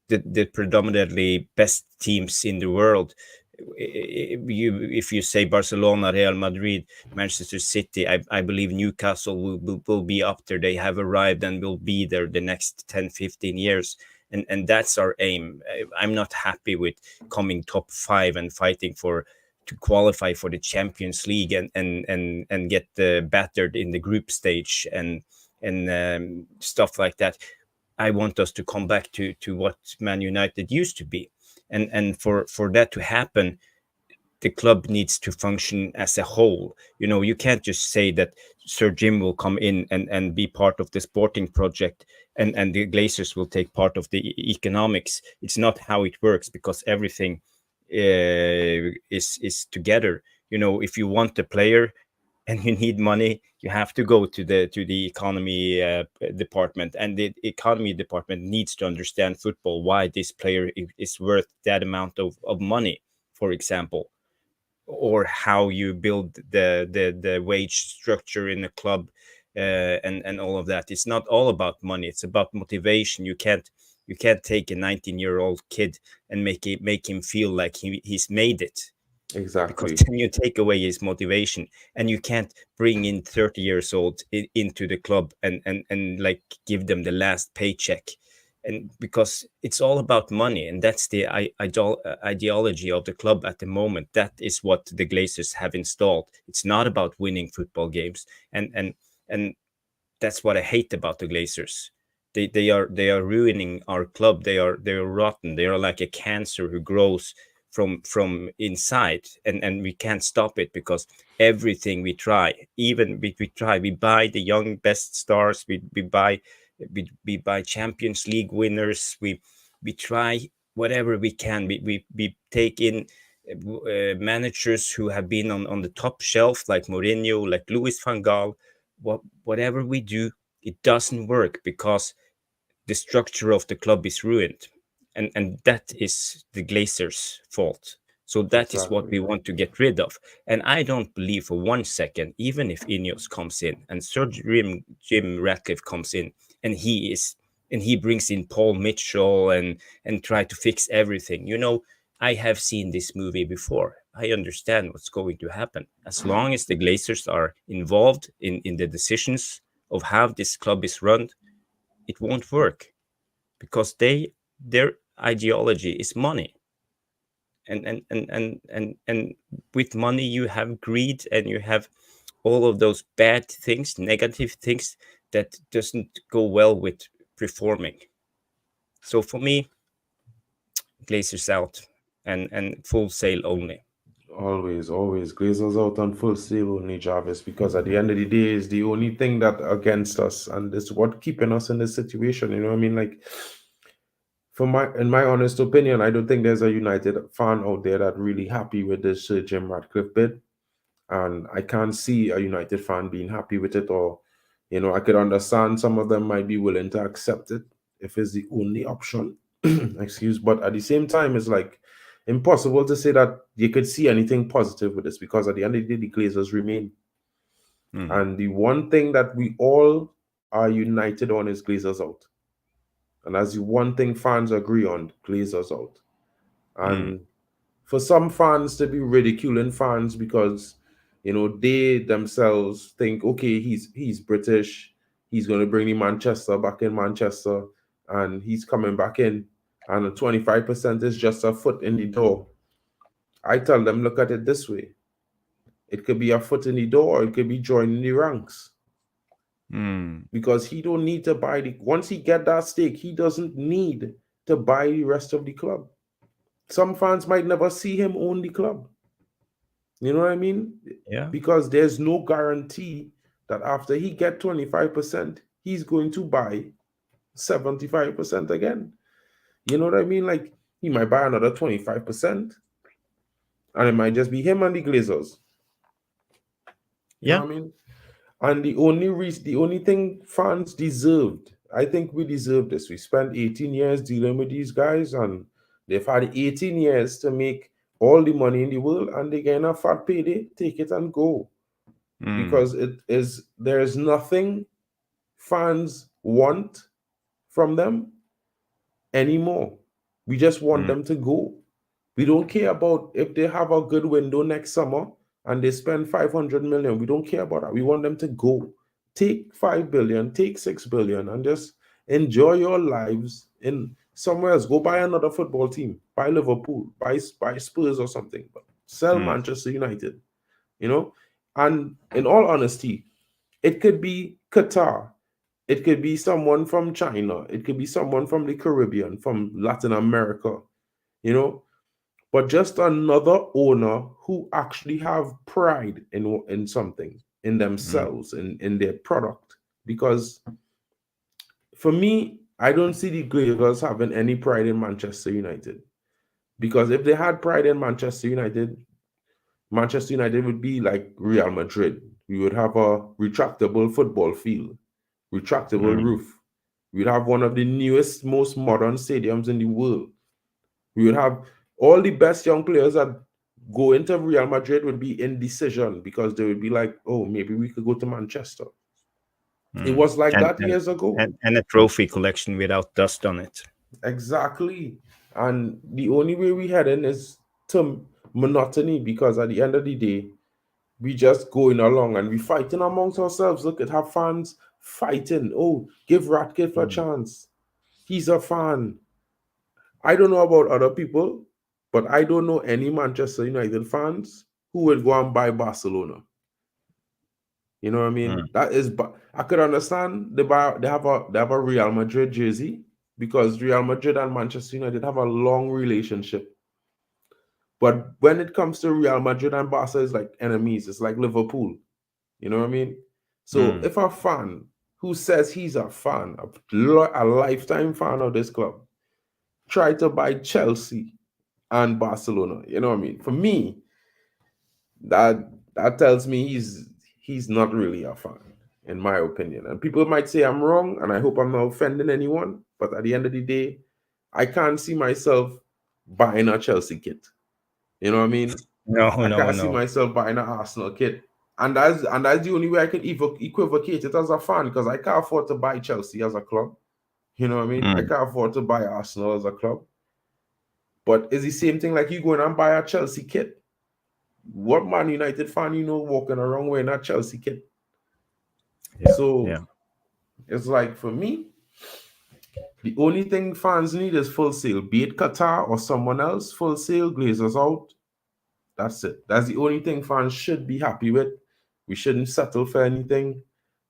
the predominantly best teams in the world. If you say Barcelona, Real Madrid, Manchester City, I believe Newcastle will be up there. They have arrived and will be there the next 10-15 years. And that's our aim. I'm not happy with coming top 5 and fighting to qualify for the Champions League and get battered in the group stage and stuff like that. I want us to come back to what Man United used to be, and for that to happen, the club needs to function as a whole. You know, you can't just say that Sir Jim will come in and be part of the sporting project, and the Glazers will take part of the economics. It's not how it works, because everything is together. You know, if you want a player and you need money, you have to go to the economy department, and the economy department needs to understand football, why this player is worth that amount of money, for example, or how you build the wage structure in a club, and all of that. It's not all about money, it's about motivation. You can't take a 19-year-old kid and make him feel like he's made it, because Exactly. then you take away his motivation. And you can't bring in 30 years old into the club and like give them the last paycheck, and because it's all about money, and that's the ideology of the club at the moment. That is what the Glazers have installed. It's not about winning football games, and that's what I hate about the Glazers. They are ruining our club. They are rotten. They are like a cancer who grows from inside, and we can't stop it, because everything we try, even we buy the young best stars, we buy Champions League winners, we try whatever we can, we take in managers who have been on the top shelf, like Mourinho, like Louis van Gaal. Whatever we do, it doesn't work, because the structure of the club is ruined, and that is the Glazers' fault. So that is what Exactly. we want to get rid of. And I don't believe for one second, even if Ineos comes in and Sir Jim Ratcliffe comes in, and he brings in Paul Mitchell and try to fix everything. You know, I have seen this movie before. I understand what's going to happen. As long as the Glazers are involved in the decisions of how this club is run, it won't work, because their ideology is money. And with money you have greed, and you have all of those bad things, negative things that doesn't go well with performing. So for me, Glazers out and full sail only. Always, always. Glazers out on full sail only, Jarvis, because at the end of the day is the only thing that against us, and it's what keeping us in this situation. You know what I mean? Like, in my honest opinion, I don't think there's a United fan out there that really happy with this Sir Jim Ratcliffe bid, and I can't see a United fan being happy with it. Or, I could understand some of them might be willing to accept it if it's the only option. Excuse, but at the same time, it's like impossible to say that you could see anything positive with this, because at the end of the day, the Glazers remain. And the one thing that we all are united on is Glazers out. And as the one thing fans agree on, Glazers out. And for some fans to be ridiculing fans because, they themselves think, okay, he's British, he's going to bring the Manchester back in Manchester, and he's coming back in, and 25% is just a foot in the door. I tell them, look at it this way. It could be a foot in the door, or it could be joining the ranks. Because he don't need to buy once he get that stake, he doesn't need to buy the rest of the club. Some fans might never see him own the club. You know what I mean? Yeah. Because there's no guarantee that after he get 25%, he's going to buy 75% again. You know what I mean? Like, he might buy another 25%, and it might just be him and the Glazers. You know what I mean? And the only thing fans deserved, I think we deserve this. We spent 18 years dealing with these guys, and they've had 18 years to make all the money in the world, and they get a fat payday, take it and go. Because there's nothing fans want from them anymore. We just want them to go. We don't care about if they have a good window next summer and they spend 500 million. We don't care about that. We want them to go. Take 5 billion, take 6 billion, and just enjoy your lives in somewhere else. Go buy another football team. Buy Liverpool. Buy Spurs or something. But sell Manchester United. And in all honesty, it could be Qatar. It could be someone from China. It could be someone from the Caribbean, from Latin America, but just another owner who actually have pride in something, in themselves, in their product. Because for me, I don't see the Glazers having any pride in Manchester United. Because if they had pride in Manchester United would be like Real Madrid. We would have a retractable football field, retractable roof. We'd have one of the newest, most modern stadiums in the world. We would have all the best young players that go into Real Madrid would be in decision, because they would be like, oh, maybe we could go to Manchester. It was like that years ago. And a trophy collection without dust on it. Exactly. And the only way we head in is to monotony, because at the end of the day, we just going along and we fighting amongst ourselves. Look at how fans fighting. Oh, give Ratcliffe a chance. He's a fan. I don't know about other people, but I don't know any Manchester United fans who would go and buy Barcelona. You know what I mean? That is, I could understand they have a Real Madrid jersey, because Real Madrid and Manchester United have a long relationship. But when it comes to Real Madrid and Barca, it's like enemies. It's like Liverpool. You know what I mean? So if a fan who says he's a fan, a lifetime fan of this club, try to buy Chelsea and Barcelona, you know what I mean? For me, that tells me he's not really a fan, in my opinion. And people might say I'm wrong, and I hope I'm not offending anyone. But at the end of the day, I can't see myself buying a Chelsea kit. You know what I mean? I can't see myself buying an Arsenal kit. And that's the only way I can equivocate it as a fan, because I can't afford to buy Chelsea as a club. You know what I mean? I can't afford to buy Arsenal as a club. But it's the same thing like you going and buy a Chelsea kit. What Man United fan walking around wearing a Chelsea kit? It's like, for me, the only thing fans need is full sale. Be it Qatar or someone else, full sale, Glazers out. That's it. That's the only thing fans should be happy with. We shouldn't settle for anything.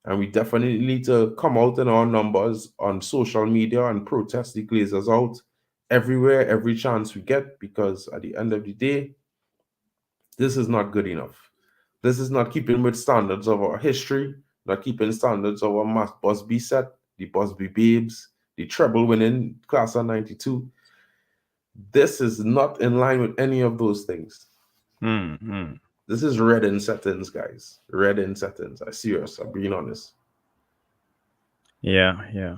And we definitely need to come out in our numbers on social media and protest the Glazers out everywhere, every chance we get, because at the end of the day, this is not good enough. This is not keeping with standards of our history, not keeping standards of our Busby set, the Busby Babes, the treble winning class of 92. This is not in line with any of those things. This is red in settings, guys. Red in settings. I'm serious. I'm being honest. Yeah.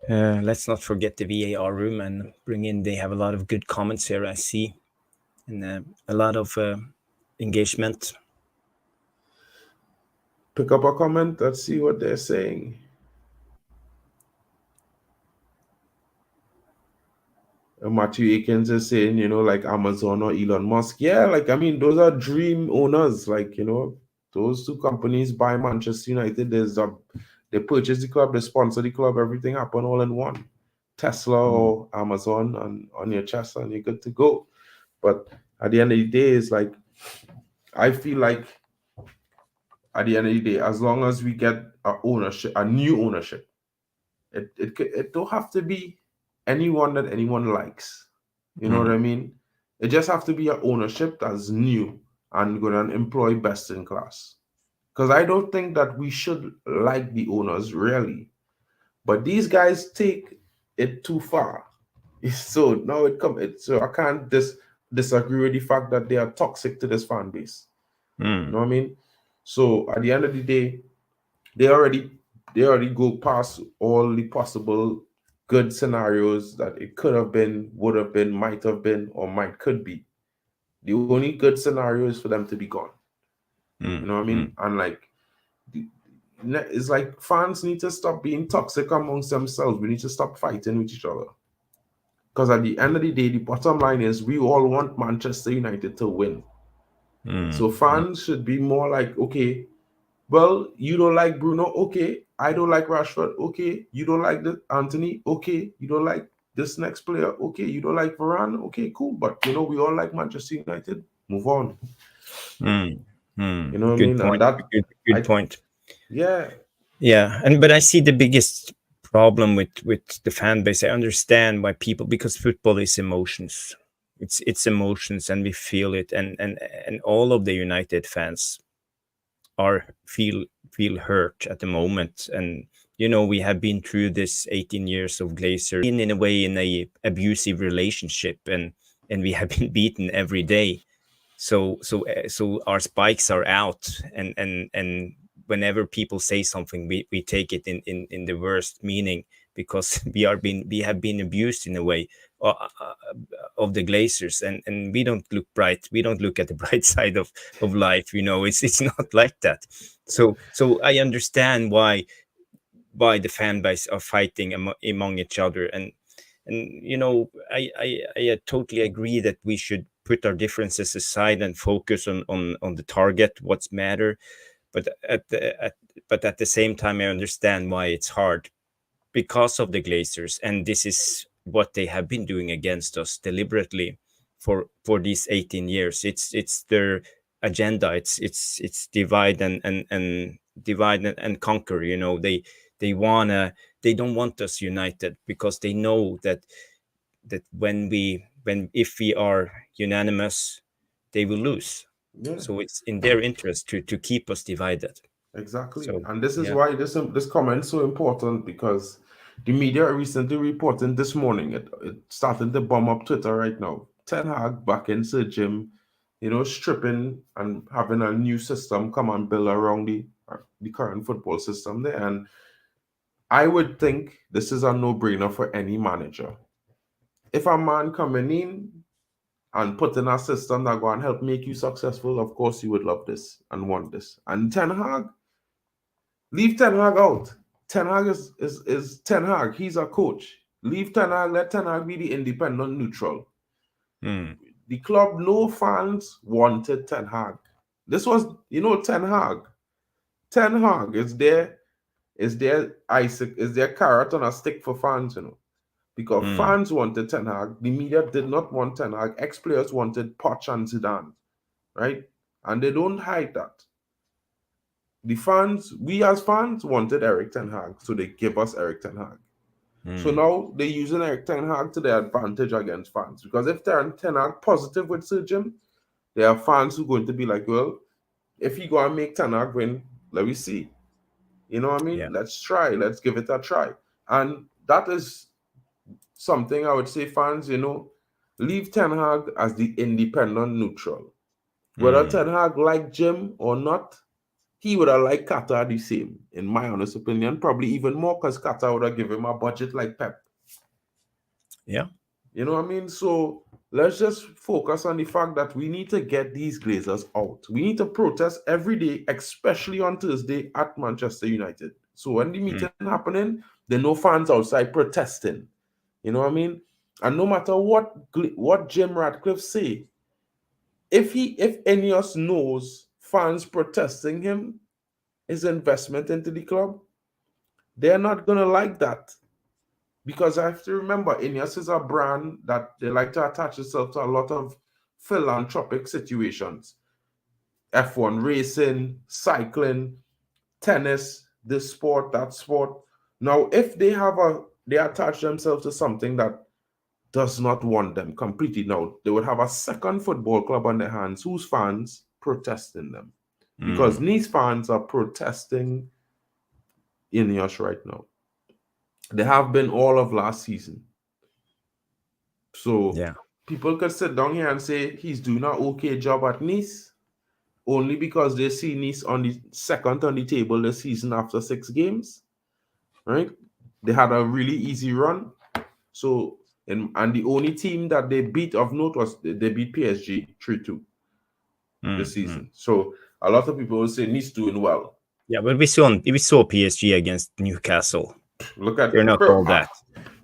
Let's not forget the VAR room and bring in. They have a lot of good comments here, I see, and a lot of engagement. Pick up a comment. Let's see what they're saying. Matthew Akins is saying, like Amazon or Elon Musk. Yeah, like, I mean, those are dream owners. Like, those two companies buy Manchester United. They purchase the club, they sponsor the club, everything happen all in one. Tesla or Amazon on your chest, and you're good to go. But at the end of the day, it's like, I feel like at the end of the day, as long as we get a new ownership, it don't have to be anyone that anyone likes. You know what I mean? It just have to be an ownership that's new and going to employ best in class. Because I don't think that we should like the owners really, but these guys take it too far. So now so I can't disagree with the fact that they are toxic to this fan base. You know what I mean? So at the end of the day, they already go past all the possible good scenarios that it could have been, would have been, might have been, or might could be. The only good scenario is for them to be gone. You know what I mean? And like, it's like fans need to stop being toxic amongst themselves. We need to stop fighting with each other. Because at the end of the day, the bottom line is we all want Manchester United to win. So fans should be more like, okay, well, you don't like Bruno, okay. I don't like Rashford, okay. You don't like Anthony, okay. You don't like this next player, okay. You don't like Varane, okay, cool. But we all like Manchester United. Move on. You know what I mean? Point. And that good point. Yeah. But I see the biggest problem with the fan base. I understand why people, because football is emotions. It's emotions, and we feel it, and all of the United fans feel hurt at the moment. And we have been through this 18 years of Glazer, in a way in a abusive relationship, and we have been beaten every day. So our spikes are out, and whenever people say something, we take it in the worst meaning, because we have been abused in a way of the Glazers, and we don't look bright. We don't look at the bright side of life. It's not like that. So I understand why the fan base are fighting among each other, and I totally agree that we should put our differences aside and focus on the target, what's matter. But at the same time, I understand why it's hard, because of the Glazers, and this is what they have been doing against us deliberately for these 18 years. It's their agenda. It's divide and divide and conquer. They don't want us united, because they know that if we are unanimous, they will lose. Yeah. So it's in their interest to keep us divided. Exactly. So, and this is why this comment is so important, because the media are recently reporting this morning, it's starting to bomb up Twitter right now. Ten Hag back in Sir Jim, stripping and having a new system come and build around the current football system there. And I would think this is a no-brainer for any manager. If a man coming in and put in a system that go and help make you successful, of course you would love this and want this. And Ten Hag, leave Ten Hag out. Ten Hag is Ten Hag. He's a coach. Leave Ten Hag. Let Ten Hag be the independent neutral. The club, no fans wanted Ten Hag. This was, Ten Hag. Ten Hag is their carrot on a stick for fans, Because fans wanted Ten Hag. The media did not want Ten Hag. Ex-players wanted Poch and Zidane, right? And they don't hide that. the fans, we as fans wanted Eric Ten Hag, so they give us Eric Ten Hag. So now they're using Eric Ten Hag to their advantage against fans, because if they're Ten Hag positive with Sir Jim, there are fans who are going to be like, well, if you go and make Ten Hag win, let me see. You know what I mean? Yeah. Let's try. Let's give it a try. And that is something I would say, fans, leave Ten Hag as the independent neutral. Whether Ten Hag like Jim or not, he would have liked Qatar the same, in my honest opinion. Probably even more, because Qatar would have given him a budget like Pep. Yeah. You know what I mean? So let's just focus on the fact that we need to get these Glazers out. We need to protest every day, especially on Thursday at Manchester United. So when the meeting happening, there are no fans outside protesting. You know what I mean? And no matter what Jim Ratcliffe say, if any of us knows fans protesting him, his investment into the club, they're not gonna like that. Because I have to remember, Ineos is a brand that they like to attach itself to a lot of philanthropic situations. F1 racing, cycling, tennis, this sport, that sport. Now, if they attach themselves to something that does not want them completely, now they would have a second football club on their hands whose fans protesting them. Because Nice fans are protesting Ineos right now. They have been all of last season. So people could sit down here and say he's doing an okay job at Nice only because they see Nice on the second on the table this season after 6 games, right? They had a really easy run. So, and the only team that they beat of note was they beat PSG 3-2 this season. So a lot of people will say Nice doing well. Yeah, but we saw PSG against Newcastle. Look at They're not all that.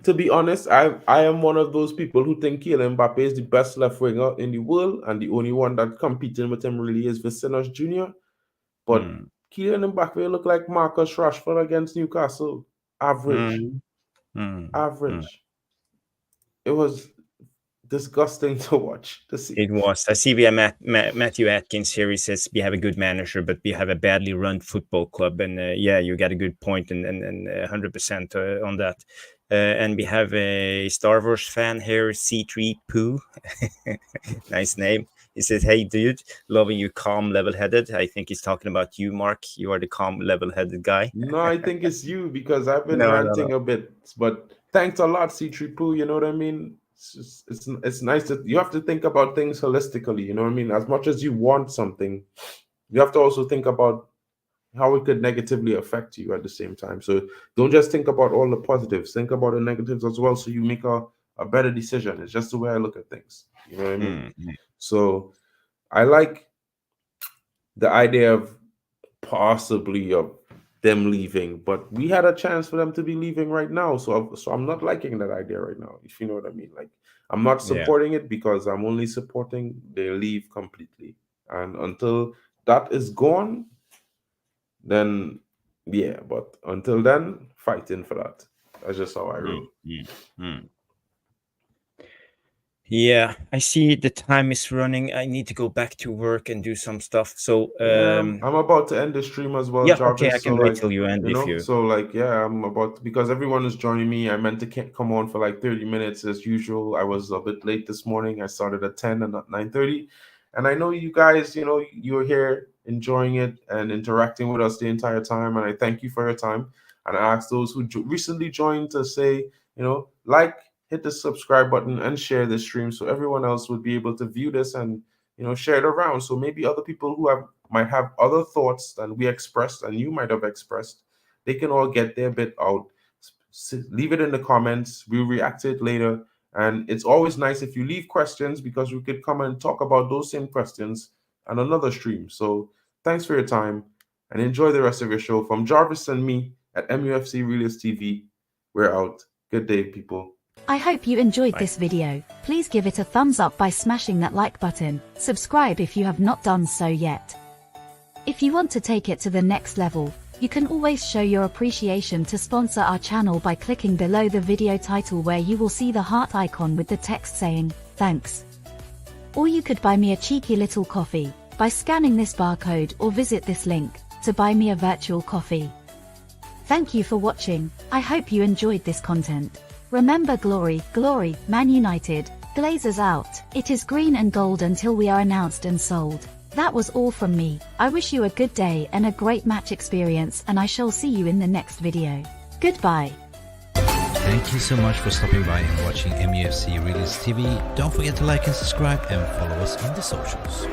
To be honest, I am one of those people who think Kylian Mbappe is the best left winger in the world, and the only one that competing with him really is Vinicius Jr. But Kylian Mbappe looked like Marcus Rashford against Newcastle. Average. Average. It was disgusting to watch. To see. It was. I see we have Matthew Atkins here. He says we have a good manager, but we have a badly run football club. And yeah, you got a good point, and 100% on that. And we have a Star Wars fan here, C3 Poo. Nice name. He says, hey, dude, loving you calm, level-headed. I think he's talking about you, Mark. You are the calm, level-headed guy. No, I think it's you, because I've been ranting a bit. But thanks a lot, C3 Poo. You know what I mean? It's nice that you have to think about things holistically. You know what I mean? As much as you want something, you have to also think about how it could negatively affect you at the same time. So don't just think about all the positives. Think about the negatives as well, so you make a better decision. It's just the way I look at things. You know what I mean? So I like the idea of possibly of them leaving, but we had a chance for them to be leaving right now. So I'm not liking that idea right now, if you know what I mean. Like, I'm not supporting it, because I'm only supporting they leave completely. And until that is gone, then yeah, but until then, fighting for that. That's just how I roll. Yeah, I see the time is running. I need to go back to work and do some stuff. So I'm about to end the stream as well. Yeah, Jarvis. okay, I can wait till you end. So like, yeah, I'm about because everyone is joining me. I meant to come on for like 30 minutes as usual. I was a bit late this morning. I started at 10 and not 9:30. And I know you guys, you're here enjoying it and interacting with us the entire time. And I thank you for your time. And I ask those who recently joined to say, like, hit the subscribe button and share this stream so everyone else would be able to view this and, share it around. So maybe other people who might have other thoughts than we expressed and you might have expressed, they can all get their bit out. Leave it in the comments. We'll react to it later. And it's always nice if you leave questions, because we could come and talk about those same questions on another stream. So thanks for your time and enjoy the rest of your show. From Jarvis and me at Mufc Realist TV, we're out. Good day, people. I hope you enjoyed this video. Please give it a thumbs up by smashing that like button. Subscribe if you have not done so yet. If you want to take it to the next level, you can always show your appreciation to sponsor our channel by clicking below the video title, where you will see the heart icon with the text saying, thanks. Or you could buy me a cheeky little coffee by scanning this barcode or visit this link. to buy me a virtual coffee. Thank you for watching. I hope you enjoyed this content. Remember, glory, glory, Man United. Glazers out. It is green and gold until we are announced and sold. That was all from me. I wish you a good day and a great match experience, and I shall see you in the next video. Goodbye. Thank you so much for stopping by and watching MUFC Realist TV. Don't forget to like and subscribe and follow us on the socials.